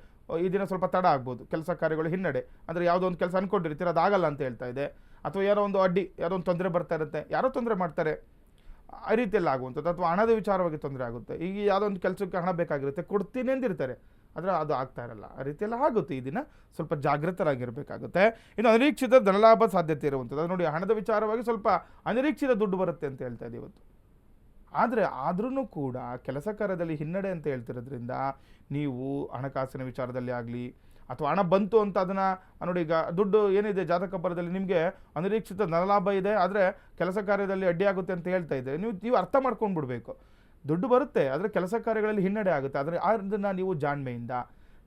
ಈ ದಿನ ಸ್ವಲ್ಪ ತಡ ಆಗ್ಬೋದು. ಕೆಲಸ ಕಾರ್ಯಗಳು ಹಿನ್ನಡೆ ಅಂದರೆ ಯಾವುದೋ ಒಂದು ಕೆಲಸ ಅಂದ್ಕೊಂಡಿರ್ತೀರ, ಅದಾಗಲ್ಲ ಅಂತ ಹೇಳ್ತಾ ಇದೆ. ಅಥವಾ ಯಾರೋ ಒಂದು ಅಡ್ಡಿ, ಯಾವುದೋ ಒಂದು ತೊಂದರೆ ಬರ್ತಾ ಇರುತ್ತೆ, ಯಾರೋ ತೊಂದರೆ ಮಾಡ್ತಾರೆ, ಆ ರೀತಿಯಲ್ಲಿ ಆಗುವಂಥದ್ದು. ಅಥವಾ ಹಣದ ವಿಚಾರವಾಗಿ ತೊಂದರೆ ಆಗುತ್ತೆ. ಈಗ ಯಾವುದೋ ಒಂದು ಕೆಲಸಕ್ಕೆ ಹಣ ಬೇಕಾಗಿರುತ್ತೆ, ಕೊಡ್ತೀನಿ ಎಂದಿರ್ತಾರೆ, ಆದರೆ ಅದು ಆಗ್ತಾ ಇರಲ್ಲ. ಆ ರೀತಿಯೆಲ್ಲ ಆಗುತ್ತೆ. ಈ ದಿನ ಸ್ವಲ್ಪ ಜಾಗೃತರಾಗಿರಬೇಕಾಗುತ್ತೆ. ಇನ್ನು ಅನಿರೀಕ್ಷಿತ ಧನಲಾಭ ಸಾಧ್ಯತೆ ಇರುವಂಥದ್ದು. ಅದು ನೋಡಿ, ಹಣದ ವಿಚಾರವಾಗಿ ಸ್ವಲ್ಪ ಅನಿರೀಕ್ಷಿತ ದುಡ್ಡು ಬರುತ್ತೆ ಅಂತ ಹೇಳ್ತಾ ಇದೆ ಇವತ್ತು. ಆದರೆ ಆದ್ರೂ ಕೂಡ ಕೆಲಸ ಕಾರ್ಯದಲ್ಲಿ ಹಿನ್ನಡೆ ಅಂತ ಹೇಳ್ತಿರೋದ್ರಿಂದ ನೀವು ಹಣಕಾಸಿನ ವಿಚಾರದಲ್ಲಿ ಆಗಲಿ, ಅಥವಾ ಹಣ ಬಂತು ಅಂತ ಅದನ್ನು ನೋಡಿ, ಈಗ ದುಡ್ಡು ಏನಿದೆ ಜಾತಕ ಬರದಲ್ಲಿ ನಿಮಗೆ ಅನಿರೀಕ್ಷಿತ ಧನಲಾಭ ಇದೆ, ಆದರೆ ಕೆಲಸ ಕಾರ್ಯದಲ್ಲಿ ಅಡ್ಡಿಯಾಗುತ್ತೆ ಅಂತ ಹೇಳ್ತಾ ಇದೆ. ನೀವು ಅರ್ಥ ಮಾಡ್ಕೊಂಡು ಬಿಡಬೇಕು, ದುಡ್ಡು ಬರುತ್ತೆ ಆದರೆ ಕೆಲಸ ಕಾರ್ಯಗಳಲ್ಲಿ ಹಿನ್ನಡೆ ಆಗುತ್ತೆ. ಆದರೆ ಅದನ್ನು ನೀವು ಜಾಣ್ಮೆಯಿಂದ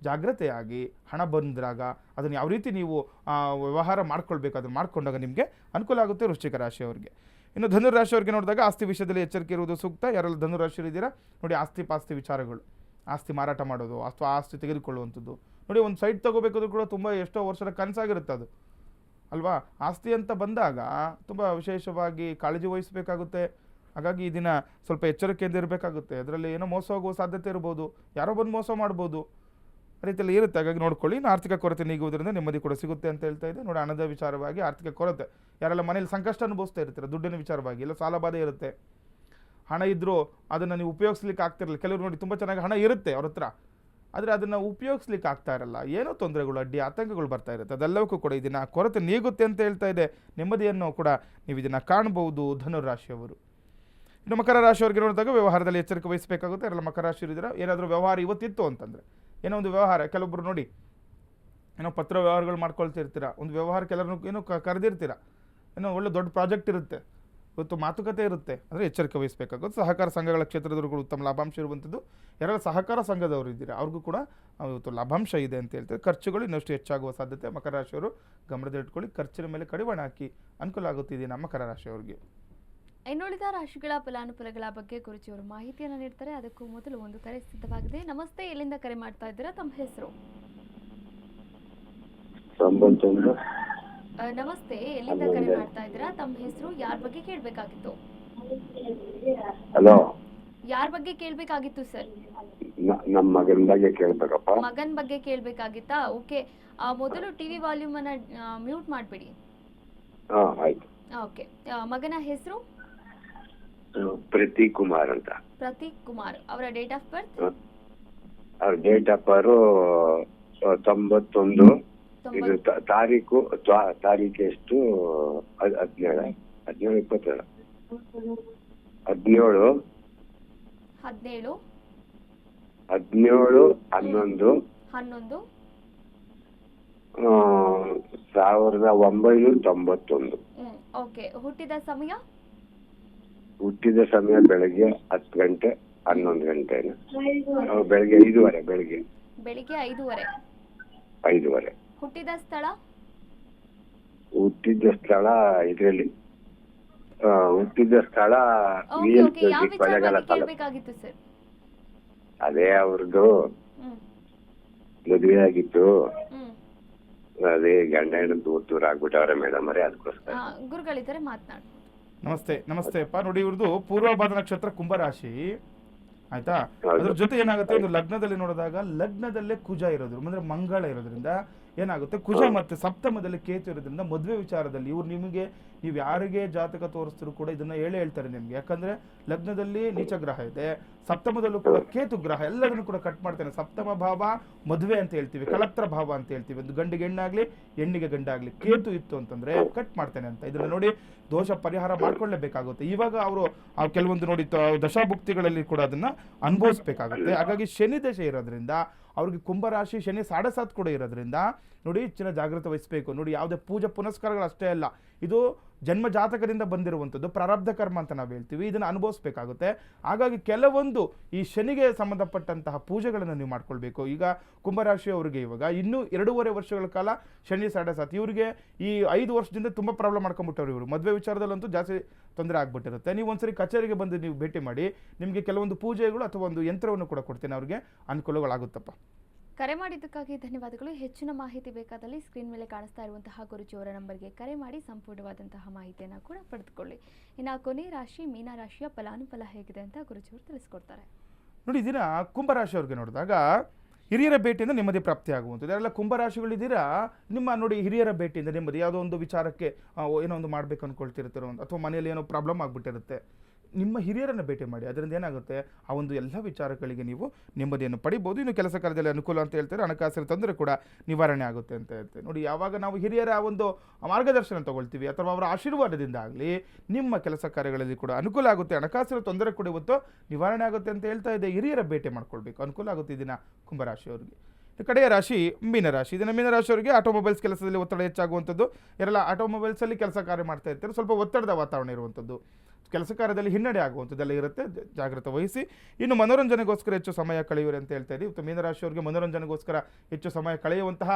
ಜಾಗ್ರತೆಯಾಗಿ ಹಣ ಬಂದಾಗ ಅದನ್ನು ಯಾವ ರೀತಿ ನೀವು ವ್ಯವಹಾರ ಮಾಡ್ಕೊಳ್ಬೇಕು, ಅದನ್ನು ಮಾಡ್ಕೊಂಡಾಗ ನಿಮಗೆ ಅನುಕೂಲ ಆಗುತ್ತೆ ವೃಶ್ಚಿಕ ರಾಶಿಯವರಿಗೆ. ಇನ್ನು ಧನುರಾಶಿಯವರಿಗೆ ನೋಡಿದಾಗ ಆಸ್ತಿ ವಿಷಯದಲ್ಲಿ ಎಚ್ಚರಿಕೆ ಇರುವುದು ಸೂಕ್ತ. ಯಾರೆಲ್ಲ ಧನುರಾಶಿಯರಿದ್ದೀರಾ ನೋಡಿ, ಆಸ್ತಿ ಪಾಸ್ತಿ ವಿಚಾರಗಳು, ಆಸ್ತಿ ಮಾರಾಟ ಮಾಡೋದು ಅಥವಾ ಆಸ್ತಿ ತೆಗೆದುಕೊಳ್ಳುವಂಥದ್ದು. ನೋಡಿ, ಒಂದು ಸೈಟ್ ತೊಗೋಬೇಕಾದ್ರೂ ಕೂಡ ತುಂಬ ಎಷ್ಟೋ ವರ್ಷದ ಕನಸಾಗಿರುತ್ತೆ ಅದು ಅಲ್ವಾ. ಆಸ್ತಿ ಅಂತ ಬಂದಾಗ ತುಂಬ ವಿಶೇಷವಾಗಿ ಕಾಳಜಿ ವಹಿಸಬೇಕಾಗುತ್ತೆ. ಹಾಗಾಗಿ ಈ ದಿನ ಸ್ವಲ್ಪ ಎಚ್ಚರಿಕೆಯಿಂದ ಇರಬೇಕಾಗುತ್ತೆ. ಅದರಲ್ಲಿ ಏನೋ ಮೋಸ ಹೋಗುವ ಸಾಧ್ಯತೆ ಇರ್ಬೋದು, ಯಾರೋ ಬಂದು ಮೋಸ ಮಾಡ್ಬೋದು, ಆ ರೀತಿಯಲ್ಲಿ ಇರುತ್ತೆ. ಹಾಗಾಗಿ ನೋಡ್ಕೊಳ್ಳಿ. ಇನ್ನು ಆರ್ಥಿಕ ಕೊರತೆ ನೀಗುವುದರಿಂದ ನೆಮ್ಮದಿ ಕೂಡ ಸಿಗುತ್ತೆ ಅಂತ ಹೇಳ್ತಾ ಇದೆ. ನೋಡಿ, ಹಣದ ವಿಚಾರವಾಗಿ ಆರ್ಥಿಕ ಕೊರತೆ, ಯಾರೆಲ್ಲ ಮನೇಲಿ ಸಂಕಷ್ಟ ಅನುಭವಿಸ್ತಾ ಇರ್ತಾರೆ, ದುಡ್ಡಿನ ವಿಚಾರವಾಗಿ ಎಲ್ಲ ಸಾಲ ಬಾಧೆ ಇರುತ್ತೆ, ಹಣ ಇದ್ದರೂ ಅದನ್ನು ನೀವು ಉಪಯೋಗಿಸ್ಲಿಕ್ಕೆ ಆಗ್ತಿರಲ್ಲ. ಕೆಲವರು ನೋಡಿ ತುಂಬ ಚೆನ್ನಾಗಿ ಹಣ ಇರುತ್ತೆ ಅವ್ರ ಹತ್ರ, ಆದರೆ ಅದನ್ನು ಉಪಯೋಗಿಸ್ಲಿಕ್ಕೆ ಆಗ್ತಾ ಇರಲ್ಲ, ಏನೋ ತೊಂದರೆಗಳು, ಅಡ್ಡಿ ಆತಂಕಗಳು ಬರ್ತಾ ಇರುತ್ತೆ. ಅದೆಲ್ಲವಕ್ಕೂ ಕೂಡ ಇದನ್ನು ಕೊರತೆ ನೀಗುತ್ತೆ ಅಂತ ಹೇಳ್ತಾ ಇದೆ. ನೆಮ್ಮದಿಯನ್ನು ಕೂಡ ನೀವು ಇದನ್ನು ಕಾಣಬಹುದು ಧನುರಾಶಿಯವರು. ಇನ್ನು ಮಕರ ರಾಶಿಯವರಿಗೆ ನೋಡಿದಾಗ ವ್ಯವಹಾರದಲ್ಲಿ ಎಚ್ಚರಿಕೆ ವಹಿಸಬೇಕಾಗುತ್ತೆ. ಯಾರೆಲ್ಲ ಮಕರ ರಾಶಿ ಇದ್ದೀರಾ, ಏನಾದರೂ ವ್ಯವಹಾರ ಇವತ್ತಿತ್ತು ಅಂತಂದರೆ ಏನೋ ಒಂದು ವ್ಯವಹಾರ, ಕೆಲವೊಬ್ರು ನೋಡಿ ಏನೋ ಪತ್ರ ವ್ಯವಹಾರಗಳು ಮಾಡ್ಕೊಳ್ತಿರ್ತೀರ, ಒಂದು ವ್ಯವಹಾರ ಕೆಲವ್ರನ್ನ ಏನೋ ಕರೆದಿರ್ತೀರ, ಏನೋ ಒಳ್ಳೆ ದೊಡ್ಡ ಪ್ರಾಜೆಕ್ಟ್ ಇರುತ್ತೆ, ಇವತ್ತು ಮಾತುಕತೆ ಇರುತ್ತೆ, ಅಂದರೆ ಎಚ್ಚರಿಕೆ ವಹಿಸಬೇಕಾಗುತ್ತೆ. ಸಹಕಾರ ಸಂಘಗಳ ಕ್ಷೇತ್ರದವರು ಉತ್ತಮ ಲಾಭಾಂಶ ಇರುವಂಥದ್ದು. ಯಾರೆಲ್ಲ ಸಹಕಾರ ಸಂಘದವರು ಇದ್ದೀರಾ ಅವ್ರಿಗೂ ಕೂಡ ಇವತ್ತು ಲಾಭಾಂಶ ಇದೆ ಅಂತ ಹೇಳ್ತಾರೆ. ಖರ್ಚುಗಳು ಇನ್ನಷ್ಟು ಹೆಚ್ಚಾಗುವ ಸಾಧ್ಯತೆ ಮಕರ ರಾಶಿಯವರು ಗಮನದಲ್ಲಿಟ್ಕೊಳ್ಳಿ. ಖರ್ಚಿನ ಮೇಲೆ ಕಡಿವಾಣ ಹಾಕಿ, ಅನುಕೂಲ ಆಗುತ್ತಿದೆ ನಮ್ಮ ಮಕರ ರಾಶಿಯವರಿಗೆ. ಇನ್ನುಳಿದ ರಾಶಿಗಳ ಫಲಾನುಫಲಗಳ ಬಗ್ಗೆ ಗುರುಜಿಯವರು ಮಾಹಿತಿಯನ್ನು ನೀಡ್ತಾರೆ. ಅದಕ್ಕೂ ಮೊದಲು ಒಂದು ಕರೆ ಸಿದ್ಧವಾಗಿದೆ. ನಮಸ್ತೆ, ಎಲ್ಲಿಂದ ಕರೆ ಮಾಡ್ತಾ ಇದ್ದೀರಾ? ತಮ್ಮ ಹೆಸರು? ನಮಸ್ತೆ, ಎಲ್ಲಿಂದ ಕರೆ ಮಾಡ್ತಾ ಇದ್ದೀರಾ? ತಮ್ಮ ಹೆಸರು? ಯಾರ ಬಗ್ಗೆ ಕೇಳಬೇಕಾಗಿತ್ತು? ಹಲೋ, ಯಾರ ಬಗ್ಗೆ ಕೇಳಬೇಕಾಗಿತ್ತು ಸರ್? ನಮ್ಮ ಮಗನ ಬಗ್ಗೆ ಕೇಳಬೇಕಪ್ಪ. ಮಗನ ಬಗ್ಗೆ ಕೇಳಬೇಕಾಗಿತ್ತಾ? ಓಕೆ, ಮೊದಲು ಟಿವಿ ವಾಲ್ಯೂಮ್ ಅನ್ನ ಮ್ಯೂಟ್ ಮಾಡಿಬಿಡಿ. ಹಾ, ಆಯ್ತು. ಓಕೆ, ಮಗನ ಹೆಸರು? ಪ್ರತೀಕ್ ಕುಮಾರ್ ಅಂತ. ಪ್ರತೀಕ್ ಕುಮಾರ್. ಅವರ ಡೇಟ್ ಆಫ್ ಬರ್ತ್? ಅವ್ರ ಡೇಟ್ ಆಫ್ ಬರ್ತ್ 91. ಇದು ತಾರೀಕು ಎಷ್ಟು? 17 17 27 17 17 17 11 1991. ಓಕೆ, ಹುಟ್ಟಿದ ಸಮಯ? ಹುಟ್ಟಿದ ಸಮಯ ಬೆಳಗ್ಗೆ 10 ಗಂಟೆ 11 ಗಂಟೆ, ಬೆಳಗ್ಗೆ 5:15. ಬೆಳಿಗ್ಗೆ 5:30. 5:30. ಹುಟ್ಟಿದ ಸ್ಥಳ? ಹುಟ್ಟಿದ ಸ್ಥಳ ಇದರಲ್ಲಿ ಹುಟ್ಟಿದ ಸ್ಥಳ ಓಕೆ ಓಕೆ, ಯಾವ ವಿಚಾರವಾಗಿ ಕೇಳಬೇಕಾಗಿತ್ತು ಸರ್? ಅದೇ ಅವ್ರದ್ದು ಹ್ಮ್ ಮದುವೆ ಆಗಿತ್ತು, ಹ್ಮ್ ಅದೇ ಗಂಡ ಹೆಣ್ಣು ದೂರ ಆಗ್ಬಿಟ್ಟವ್ರೆ ಮೇಡಮ್ ಅವರೇ, ಅದಕ್ಕೋಸ್ಕರ. ಗುರುಗಳಿದ್ದಾರೆ, ಮಾತನಾಡಿ. ನಮಸ್ತೆ. ನಮಸ್ತೆ ಅಪ್ಪ. ನೋಡಿ, ಇವ್ರದ್ದು ಪೂರ್ವಭಾದ ನಕ್ಷತ್ರ ಕುಂಭರಾಶಿ, ಆಯ್ತಾ? ಅದ್ರ ಜೊತೆ ಏನಾಗುತ್ತೆ, ಒಂದು ಲಗ್ನದಲ್ಲಿ ನೋಡಿದಾಗ ಲಗ್ನದಲ್ಲೇ ಕುಜ ಇರೋದು ಅಂದ್ರೆ ಮಂಗಳ ಇರೋದ್ರಿಂದ ಏನಾಗುತ್ತೆ, ಕುಜ ಮತ್ತೆ ಸಪ್ತಮದಲ್ಲಿ ಕೇತು ಇರೋದ್ರಿಂದ ಮದುವೆ ವಿಚಾರದಲ್ಲಿ ಇವ್ರು ನಿಮಗೆ, ನೀವು ಯಾರಿಗೆ ಜಾತಕ ತೋರಿಸಿದ್ರು ಕೂಡ ಇದನ್ನ ಹೇಳ್ತಾರೆ ನಿಮ್ಗೆ. ಯಾಕಂದ್ರೆ ಲಗ್ನದಲ್ಲಿ ನೀಚ ಗ್ರಹ ಇದೆ, ಸಪ್ತಮದಲ್ಲೂ ಕೂಡ ಕೇತು ಗ್ರಹ, ಎಲ್ಲದನ್ನು ಕೂಡ ಕಟ್ ಮಾಡ್ತಾನೆ. ಸಪ್ತಮ ಭಾವ ಮದುವೆ ಅಂತ ಹೇಳ್ತೀವಿ, ಕಳತ್ರ ಭಾವ ಅಂತ ಹೇಳ್ತೀವಿ. ಒಂದು ಗಂಡಿಗೆ ಹೆಣ್ಣಾಗ್ಲಿ ಹೆಣ್ಣಿಗೆ ಗಂಡಾಗ್ಲಿ ಕೇತು ಇತ್ತು ಅಂತಂದ್ರೆ ಕಟ್ ಮಾಡ್ತಾನೆ ಅಂತ. ಇದನ್ನ ನೋಡಿ ದೋಷ ಪರಿಹಾರ ಮಾಡ್ಕೊಳ್ಳೇಬೇಕಾಗುತ್ತೆ. ಇವಾಗ ಅವರು ಕೆಲವೊಂದು ನೋಡಿ ದಶಾಭುಕ್ತಿಗಳಲ್ಲಿ ಕೂಡ ಅದನ್ನ ಅನುಭವಿಸ್ಬೇಕಾಗುತ್ತೆ. ಹಾಗಾಗಿ ಶನಿ ದಶ ಇರೋದ್ರಿಂದ ಅವ್ರಿಗೆ ಕುಂಭರಾಶಿ ಶನಿ 7.5 ಕೂಡ ಇರೋದ್ರಿಂದ ನೋಡಿ ಹೆಚ್ಚಿನ ಜಾಗೃತಿ ವಹಿಸಬೇಕು. ನೋಡಿ, ಯಾವುದೇ ಪೂಜೆ ಪುನಸ್ಕಾರಗಳು ಅಷ್ಟೇ ಅಲ್ಲ, ಇದು ಜನ್ಮ ಜಾತಕದಿಂದ ಬಂದಿರುವಂಥದ್ದು ಪ್ರಾರಬ್ಧ ಕರ್ಮ ಅಂತ ನಾವು ಹೇಳ್ತೀವಿ. ಇದನ್ನು ಅನುಭವಿಸ್ಬೇಕಾಗುತ್ತೆ. ಹಾಗಾಗಿ ಕೆಲವೊಂದು ಈ ಶನಿಗೆ ಸಂಬಂಧಪಟ್ಟಂತಹ ಪೂಜೆಗಳನ್ನು ನೀವು ಮಾಡ್ಕೊಳ್ಬೇಕು. ಈಗ ಕುಂಭರಾಶಿಯವರಿಗೆ ಇವಾಗ ಇನ್ನೂ 2.5 ವರ್ಷಗಳ ಕಾಲ ಶನಿ 7.5. ಇವರಿಗೆ ಈ 5 ವರ್ಷದಿಂದ ತುಂಬ ಪ್ರಾಬ್ಲಮ್ ಮಾಡ್ಕೊಂಡ್ಬಿಟ್ಟವ್ರು. ಇವರು ಮದುವೆ ವಿಚಾರದಲ್ಲಂತೂ ಜಾಸ್ತಿ ತೊಂದರೆ ಆಗ್ಬಿಟ್ಟಿರುತ್ತೆ. ನೀವು ಒಂದ್ಸರಿ ಕಚೇರಿಗೆ ಬಂದು ನೀವು ಭೇಟಿ ಮಾಡಿ, ನಿಮಗೆ ಕೆಲವೊಂದು ಪೂಜೆಗಳು ಅಥವಾ ಒಂದು ಯಂತ್ರವನ್ನು ಕೂಡ ಕೊಡ್ತೇನೆ, ಅವ್ರಿಗೆ ಅನುಕೂಲಗಳಾಗುತ್ತಪ್ಪ. ಕರೆ ಮಾಡಿದ್ದಕ್ಕಾಗಿ ಧನ್ಯವಾದಗಳು. ಹೆಚ್ಚಿನ ಮಾಹಿತಿ ಬೇಕಾದಲ್ಲಿ ಸ್ಕ್ರೀನ್ ಮೇಲೆ ಕಾಣಿಸ್ತಾ ಇರುವಂತಹ ಗುರುಜಿಯವರ ನಂಬರ್ಗೆ ಕರೆ ಮಾಡಿ ಸಂಪೂರ್ಣವಾದಂತಹ ಮಾಹಿತಿಯನ್ನು ಕೂಡ ಪಡೆದುಕೊಳ್ಳಿ. ಇನ್ನು ಕೊನೆ ರಾಶಿ ಮೀನ ರಾಶಿಯ ಫಲಾನುಫಲ ಹೇಗಿದೆ ಅಂತ ಗುರುಜಿಯವರು ತಿಳಿಸ್ಕೊಡ್ತಾರೆ. ನೋಡಿ, ದಿನ ಕುಂಭರಾಶಿಯವ್ರಿಗೆ ನೋಡಿದಾಗ ಹಿರಿಯರ ಭೇಟಿಯಿಂದ ನೆಮ್ಮದಿ ಪ್ರಾಪ್ತಿ ಆಗುವಂಥದ್ದು. ಯಾರೆಲ್ಲ ಕುಂಭರಾಶಿಗಳಿದ್ದೀರಾ, ನಿಮ್ಮ ನೋಡಿ ಹಿರಿಯರ ಭೇಟಿಯಿಂದ ನೆಮ್ಮದಿ, ಯಾವುದೋ ಒಂದು ವಿಚಾರಕ್ಕೆ ಏನೋ ಒಂದು ಮಾಡ್ಬೇಕು ಅಂದ್ಕೊಳ್ತಿರ್ತಿರೋ ಅಥವಾ ಮನೆಯಲ್ಲಿ ಏನೋ ಪ್ರಾಬ್ಲಮ್ ಆಗಿಬಿಟ್ಟಿರುತ್ತೆ, ನಿಮ್ಮ ಹಿರಿಯರನ್ನು ಭೇಟಿ ಮಾಡಿ. ಅದರಿಂದ ಏನಾಗುತ್ತೆ, ಆ ಒಂದು ಎಲ್ಲ ವಿಚಾರಗಳಿಗೆ ನೀವು ನೆಮ್ಮದಿಯನ್ನು ಪಡಿಬೋದು. ಇನ್ನು ಕೆಲಸ ಕಾರ್ಯದಲ್ಲಿ ಅನುಕೂಲ ಅಂತ ಹೇಳ್ತಾರೆ, ಹಣಕಾಸಿನ ತೊಂದರೆ ಕೂಡ ನಿವಾರಣೆ ಆಗುತ್ತೆ ಅಂತ ಹೇಳ್ತಾರೆ. ನೋಡಿ, ಯಾವಾಗ ನಾವು ಹಿರಿಯರ ಒಂದು ಮಾರ್ಗದರ್ಶನ ತಗೊಳ್ತೀವಿ ಅಥವಾ ಅವರ ಆಶೀರ್ವಾದದಿಂದ ಆಗಲಿ ನಿಮ್ಮ ಕೆಲಸ ಕಾರ್ಯಗಳಲ್ಲಿ ಕೂಡ ಅನುಕೂಲ ಆಗುತ್ತೆ, ಹಣಕಾಸಿನ ತೊಂದರೆ ಕೂಡ ಇವತ್ತು ನಿವಾರಣೆ ಆಗುತ್ತೆ ಅಂತ ಹೇಳ್ತಾ ಇದೆ. ಹಿರಿಯರ ಭೇಟಿ ಮಾಡ್ಕೊಳ್ಬೇಕು, ಅನುಕೂಲ ಆಗುತ್ತೆ ಈ ದಿನ ಕುಂಭರಾಶಿಯವರಿಗೆ. ಕಡೆಯ ರಾಶಿ ಮೀನರಾಶಿ. ಇದನ್ನು ಮೀನರಾಶಿಯವರಿಗೆ ಆಟೋಮೊಬೈಲ್ಸ್ ಕೆಲಸದಲ್ಲಿ ಒತ್ತಡ ಹೆಚ್ಚಾಗುವಂಥದ್ದು. ಯಾರೆಲ್ಲ ಆಟೋಮೊಬೈಲ್ಸಲ್ಲಿ ಕೆಲಸ ಕಾರ್ಯ ಮಾಡ್ತಾ ಇರ್ತಾರೆ, ಸ್ವಲ್ಪ ಒತ್ತಡದ ವಾತಾವರಣ ಇರುವಂಥದ್ದು, ಕೆಲಸ ಕಾರ್ಯದಲ್ಲಿ ಹಿನ್ನಡೆ ಆಗುವಂಥದ್ದೆಲ್ಲ ಇರುತ್ತೆ, ಜಾಗ್ರತೆ ವಹಿಸಿ. ಇನ್ನು ಮನೋರಂಜನೆಗೋಸ್ಕರ ಹೆಚ್ಚು ಸಮಯ ಕಳೆಯುವರು ಅಂತ ಹೇಳ್ತಾ ಇದ್ದೀವಿ. ಇವತ್ತು ಮೀನರಾಶಿಯವರಿಗೆ ಮನೋರಂಜನೆಗೋಸ್ಕರ ಹೆಚ್ಚು ಸಮಯ ಕಳೆಯುವಂತಹ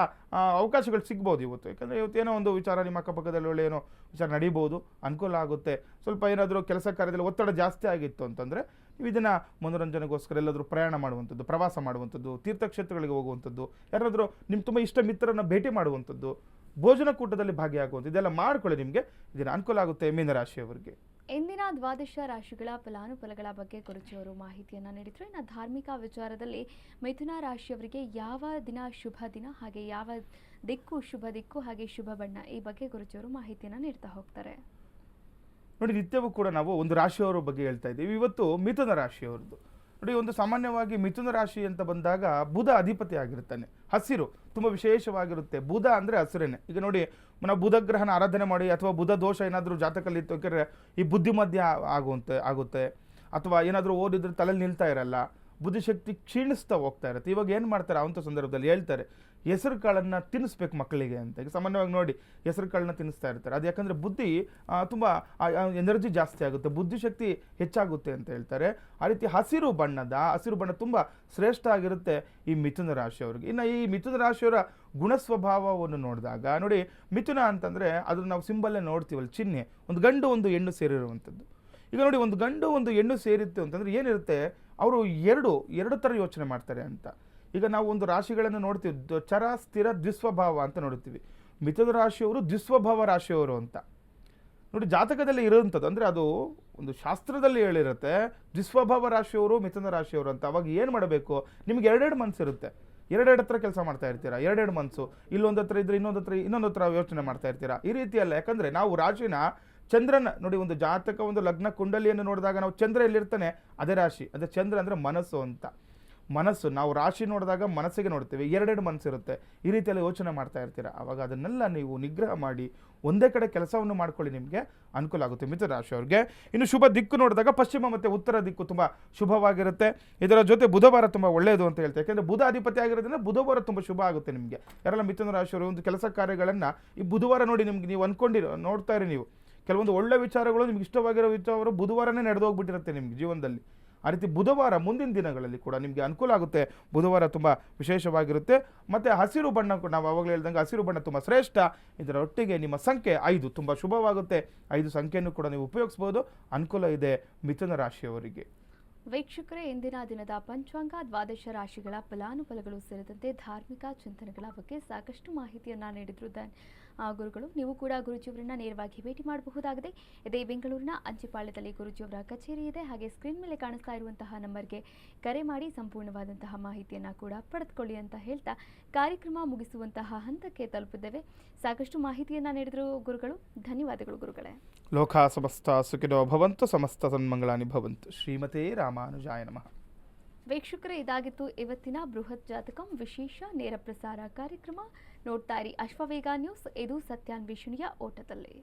ಅವಕಾಶಗಳು ಸಿಗ್ಬೋದು ಇವತ್ತು. ಯಾಕಂದರೆ ಇವತ್ತು ಏನೋ ಒಂದು ವಿಚಾರ ನಿಮ್ಮ ಅಕ್ಕಪಕ್ಕದಲ್ಲಿ ಒಳ್ಳೆ ಏನೋ ವಿಚಾರ ನಡೀಬೋದು, ಅನುಕೂಲ ಆಗುತ್ತೆ. ಸ್ವಲ್ಪ ಏನಾದರೂ ಕೆಲಸ ಕಾರ್ಯದಲ್ಲಿ ಒತ್ತಡ ಜಾಸ್ತಿ ಆಗಿತ್ತು ಅಂತಂದರೆ ನೀವು ಇದನ್ನು ಮನೋರಂಜನೆಗೋಸ್ಕರ ಎಲ್ಲಾದರೂ ಪ್ರಯಾಣ ಮಾಡುವಂಥದ್ದು, ಪ್ರವಾಸ ಮಾಡುವಂಥದ್ದು, ತೀರ್ಥಕ್ಷೇತ್ರಗಳಿಗೆ ಹೋಗುವಂಥದ್ದು, ಯಾರಾದರೂ ನಿಮ್ಮ ತುಂಬ ಇಷ್ಟ ಮಿತ್ರರನ್ನು ಭೇಟಿ ಮಾಡುವಂಥದ್ದು, ಭೋಜನ ಕೂಟದಲ್ಲಿ ಭಾಗಿಯಾಗುವಂಥದ್ದು, ಇದೆಲ್ಲ ಮಾಡ್ಕೊಳ್ಳಿ, ನಿಮಗೆ ಇದನ್ನು ಅನುಕೂಲ ಆಗುತ್ತೆ ಮೀನರಾಶಿಯವರಿಗೆ. ಇಂದಿನ ದ್ವಾದಶ ರಾಶಿಗಳ ಫಲಾನುಫಲಗಳ ಬಗ್ಗೆ ಗುರುಜಿಯವರು ಮಾಹಿತಿಯನ್ನು ನೀಡಿದ್ರು. ಇನ್ನು ಧಾರ್ಮಿಕ ವಿಚಾರದಲ್ಲಿ ಮಿಥುನ ರಾಶಿಯವರಿಗೆ ಯಾವ ದಿನ ಶುಭ ದಿನ, ಹಾಗೆ ಯಾವ ದಿಕ್ಕು ಶುಭ ದಿಕ್ಕು, ಹಾಗೆ ಶುಭ ಬಣ್ಣ, ಈ ಬಗ್ಗೆ ಗುರುಜಿಯವರು ಮಾಹಿತಿಯನ್ನು ನೀಡ್ತಾ ಹೋಗ್ತಾರೆ. ನೋಡಿ, ನಿತ್ಯವೂ ಕೂಡ ನಾವು ಒಂದು ರಾಶಿಯವರ ಬಗ್ಗೆ ಹೇಳ್ತಾ ಇದ್ದೀವಿ. ಇವತ್ತು ಮಿಥುನ ರಾಶಿಯವರದ್ದು. ನೋಡಿ, ಒಂದು ಸಾಮಾನ್ಯವಾಗಿ ಮಿಥುನ ರಾಶಿ ಅಂತ ಬಂದಾಗ ಬುಧ ಅಧಿಪತಿ ಆಗಿರ್ತಾನೆ, ಹಸಿರು ತುಂಬ ವಿಶೇಷವಾಗಿರುತ್ತೆ. ಬುಧ ಅಂದರೆ ಹಸಿರೇನೆ. ಈಗ ನೋಡಿ, ನಾವು ಬುಧ ಗ್ರಹನ ಆರಾಧನೆ ಮಾಡಿ ಅಥವಾ ಬುಧ ದೋಷ ಏನಾದರೂ ಜಾತಕಲ್ಲಿ ಇತ್ತು ಈ ಬುದ್ಧಿಮಧ್ಯ ಆಗುತ್ತೆ, ಅಥವಾ ಏನಾದರೂ ಓದಿದ್ರೆ ತಲೆಯಲ್ಲಿ ನಿಲ್ತಾ ಇರಲ್ಲ, ಬುದ್ಧಿಶಕ್ತಿ ಕ್ಷೀಣಿಸ್ತಾ ಹೋಗ್ತಾ ಇರುತ್ತೆ. ಇವಾಗ ಏನು ಮಾಡ್ತಾರೆ ಅಂಥ ಸಂದರ್ಭದಲ್ಲಿ ಹೇಳ್ತಾರೆ, ಹೆಸರು ಕಾಳನ್ನು ತಿನ್ನಿಸ್ಬೇಕು ಮಕ್ಕಳಿಗೆ ಅಂತ. ಈಗ ಸಾಮಾನ್ಯವಾಗಿ ನೋಡಿ ಹೆಸರು ಕಾಳನ್ನ ತಿನ್ನಿಸ್ತಾ ಇರ್ತಾರೆ. ಅದು ಯಾಕಂದರೆ ಬುದ್ಧಿ ತುಂಬ ಎನರ್ಜಿ ಜಾಸ್ತಿ ಆಗುತ್ತೆ, ಬುದ್ಧಿಶಕ್ತಿ ಹೆಚ್ಚಾಗುತ್ತೆ ಅಂತ ಹೇಳ್ತಾರೆ. ಆ ರೀತಿ ಹಸಿರು ಬಣ್ಣ ತುಂಬ ಶ್ರೇಷ್ಠ ಆಗಿರುತ್ತೆ ಈ ಮಿಥುನ ರಾಶಿಯವರಿಗೆ. ಇನ್ನು ಈ ಮಿಥುನ ರಾಶಿಯವರ ಗುಣಸ್ವಭಾವವನ್ನು ನೋಡಿದಾಗ ನೋಡಿ, ಮಿಥುನ ಅಂತಂದರೆ ಅದನ್ನು ನಾವು ಸಿಂಬಲ್ಲೇ ನೋಡ್ತೀವಲ್ಲ, ಚಿಹ್ನೆ, ಒಂದು ಗಂಡು ಒಂದು ಹೆಣ್ಣು ಸೇರಿರುವಂಥದ್ದು. ಈಗ ನೋಡಿ, ಒಂದು ಗಂಡು ಒಂದು ಹೆಣ್ಣು ಸೇರಿತ್ತು ಅಂತಂದರೆ ಏನಿರುತ್ತೆ, ಅವರು ಎರಡು ಥರ ಯೋಚನೆ ಮಾಡ್ತಾರೆ ಅಂತ. ಈಗ ನಾವು ಒಂದು ರಾಶಿಗಳನ್ನು ನೋಡ್ತೀವಿ, ಚರ ಸ್ಥಿರ ದ್ವಿಸ್ವಭಾವ ಅಂತ ನೋಡ್ತೀವಿ. ಮಿಥುನ ರಾಶಿಯವರು ದ್ವಿಸ್ವಭಾವ ರಾಶಿಯವರು ಅಂತ ನೋಡಿ ಜಾತಕದಲ್ಲಿ ಇರುವಂಥದ್ದು. ಅಂದರೆ ಅದು ಒಂದು ಶಾಸ್ತ್ರದಲ್ಲಿ ಹೇಳಿರುತ್ತೆ, ದ್ವಿಸ್ವಭಾವ ರಾಶಿಯವರು ಮಿಥುನ ರಾಶಿಯವರು ಅಂತ. ಅವಾಗ ಏನು ಮಾಡಬೇಕು, ನಿಮ್ಗೆ ಎರಡೆರಡು ಮನಸ್ಸು ಇರುತ್ತೆ, ಎರಡೆರಡು ಹತ್ರ ಕೆಲಸ ಮಾಡ್ತಾ ಇರ್ತೀರಾ, ಎರಡೆರಡು ಮನಸ್ಸು, ಇಲ್ಲೊಂದು ಹತ್ರ ಇದ್ರೆ ಇನ್ನೊಂದು ಹತ್ರ ಯೋಚನೆ ಮಾಡ್ತಾ ಇರ್ತೀರಾ. ಈ ರೀತಿಯಲ್ಲ, ಯಾಕಂದರೆ ನಾವು ರಾಶಿನ ಚಂದ್ರನ ನೋಡಿ, ಒಂದು ಜಾತಕ ಒಂದು ಲಗ್ನ ಕುಂಡಲಿಯನ್ನು ನೋಡಿದಾಗ ನಾವು ಚಂದ್ರ ಎಲ್ಲಿರ್ತಾನೆ ಅದೇ ರಾಶಿ, ಅದೇ ಚಂದ್ರ ಅಂದರೆ ಮನಸ್ಸು ಅಂತ. ಮನಸ್ಸು ನಾವು ರಾಶಿ ನೋಡಿದಾಗ ಮನಸ್ಸಿಗೆ ನೋಡ್ತೀವಿ, ಎರಡೆರಡು ಮನಸ್ಸಿರುತ್ತೆ. ಈ ರೀತಿಯಲ್ಲಿ ಯೋಚನೆ ಮಾಡ್ತಾ ಇರ್ತೀರಾ. ಆವಾಗ ಅದನ್ನೆಲ್ಲ ನೀವು ನಿಗ್ರಹ ಮಾಡಿ ಒಂದೇ ಕಡೆ ಕೆಲಸವನ್ನು ಮಾಡ್ಕೊಳ್ಳಿ, ನಿಮಗೆ ಅನುಕೂಲ ಆಗುತ್ತೆ ಮಿಥುನ ರಾಶಿಯವ್ರಿಗೆ. ಇನ್ನು ಶುಭ ದಿಕ್ಕು ನೋಡಿದಾಗ ಪಶ್ಚಿಮ ಮತ್ತು ಉತ್ತರ ದಿಕ್ಕು ತುಂಬ ಶುಭವಾಗಿರುತ್ತೆ. ಇದರ ಜೊತೆ ಬುಧವಾರ ತುಂಬ ಒಳ್ಳೆಯದು ಅಂತ ಹೇಳ್ತಾರೆ. ಯಾಕೆಂದರೆ ಬುಧ ಅಧಿಪತಿ ಆಗಿರೋದ್ರಿಂದ ಬುಧವಾರ ತುಂಬ ಶುಭ ಆಗುತ್ತೆ ನಿಮಗೆ. ಯಾರೆಲ್ಲ ಮಿಥುನ ರಾಶಿಯವರು ಒಂದು ಕೆಲಸ ಕಾರ್ಯಗಳನ್ನು ಈ ಬುಧವಾರ ನೋಡಿ, ನಿಮ್ಗೆ ನೀವು ನೋಡ್ತಾ ಇರಿ, ನೀವು ಕೆಲವೊಂದು ಒಳ್ಳೆ ವಿಚಾರಗಳು ನಿಮ್ಗೆ ಇಷ್ಟವಾಗಿರೋ ವಿಚಾರಗಳು ಬುಧವಾರನೇ ನಡೆದು ಹೋಗ್ಬಿಟ್ಟಿರುತ್ತೆ ನಿಮ್ಗೆ ಜೀವನದಲ್ಲಿ. ಆ ರೀತಿ ಬುಧವಾರ ಮುಂದಿನ ದಿನಗಳಲ್ಲಿ ಕೂಡ ನಿಮಗೆ ಅನುಕೂಲ ಆಗುತ್ತೆ. ಬುಧವಾರ ತುಂಬ ವಿಶೇಷವಾಗಿರುತ್ತೆ. ಮತ್ತು ಹಸಿರು ಬಣ್ಣ ನಾವು ಆವಾಗಲೇ ಹೇಳ್ದಂಗೆ ಹಸಿರು ಬಣ್ಣ ತುಂಬ ಶ್ರೇಷ್ಠ. ಇದರ ಒಟ್ಟಿಗೆ ನಿಮ್ಮ ಸಂಖ್ಯೆ 5 ತುಂಬ ಶುಭವಾಗುತ್ತೆ. 5 ಸಂಖ್ಯೆಯನ್ನು ಕೂಡ ನೀವು ಉಪಯೋಗಿಸ್ಬೋದು, ಅನುಕೂಲ ಇದೆ ಮಿಥುನ ರಾಶಿಯವರಿಗೆ. ವೀಕ್ಷಕರೇ, ಇಂದಿನ ದಿನದ ಪಂಚಾಂಗ, ದ್ವಾದಶ ರಾಶಿಗಳ ಫಲಾನುಫಲಗಳು ಸೇರಿದಂತೆ ಧಾರ್ಮಿಕ ಚಿಂತನೆಗಳ ಬಗ್ಗೆ ಸಾಕಷ್ಟು ಮಾಹಿತಿಯನ್ನು ನೀಡಿದ್ರು ಗುರುಗಳು. ನೀವು ಕೂಡ ಗುರುಜಿಯವರನ್ನ ನೇರವಾಗಿ ಭೇಟಿ ಮಾಡಬಹುದಾಗಿದೆ. ಇದೇ ಬೆಂಗಳೂರಿನ ಅಂಚಿಪಾಳ್ಯದಲ್ಲಿ ಗುರುಜಿಯವರ ಕಚೇರಿ ಇದೆ. ಹಾಗೆ ಸ್ಕ್ರೀನ್ ಮೇಲೆ ಕಾಣಿಸ್ತಾ ಇರುವಂತಹ ನಂಬರ್ಗೆ ಕರೆ ಮಾಡಿ ಸಂಪೂರ್ಣವಾದಂತಹ ಮಾಹಿತಿಯನ್ನು ಕೂಡ ಪಡೆದುಕೊಳ್ಳಿ ಅಂತ ಹೇಳ್ತಾ ಕಾರ್ಯಕ್ರಮ ಮುಗಿಸುವಂತಹ ಹಂತಕ್ಕೆ ತಲುಪಿದ್ದೇವೆ. ಸಾಕಷ್ಟು ಮಾಹಿತಿಯನ್ನು ನೀಡಿದ್ರು ಗುರುಗಳು. ಧನ್ಯವಾದಗಳು ಗುರುಗಳೇ. ಲೋಕ ಸಮಸ್ತ ಸುಖಿನೋ ಭವಂತು, ಸಮಸ್ತ ಸನ್ಮಂಗಳಾನಿ ಭವಂತು. ಶ್ರೀಮತೇ ರಾಮಾನುಜಾಯ ನಮಃ. ವೀಕ್ಷಕರೇ, ಇದಾಗಿತ್ತು ಇವತ್ತಿನ ಬೃಹತ್ ಜಾತಕಂ ವಿಶೇಷ ನೇರ ಪ್ರಸಾರ ಕಾರ್ಯಕ್ರಮ. ನೋಡ್ತಾ ಇರಿ ಅಶ್ವವೇಗ ನ್ಯೂಸ್, ಇದು ಸತ್ಯಾನ್ವೇಷಣೆಯ ಓಟದಲ್ಲಿ.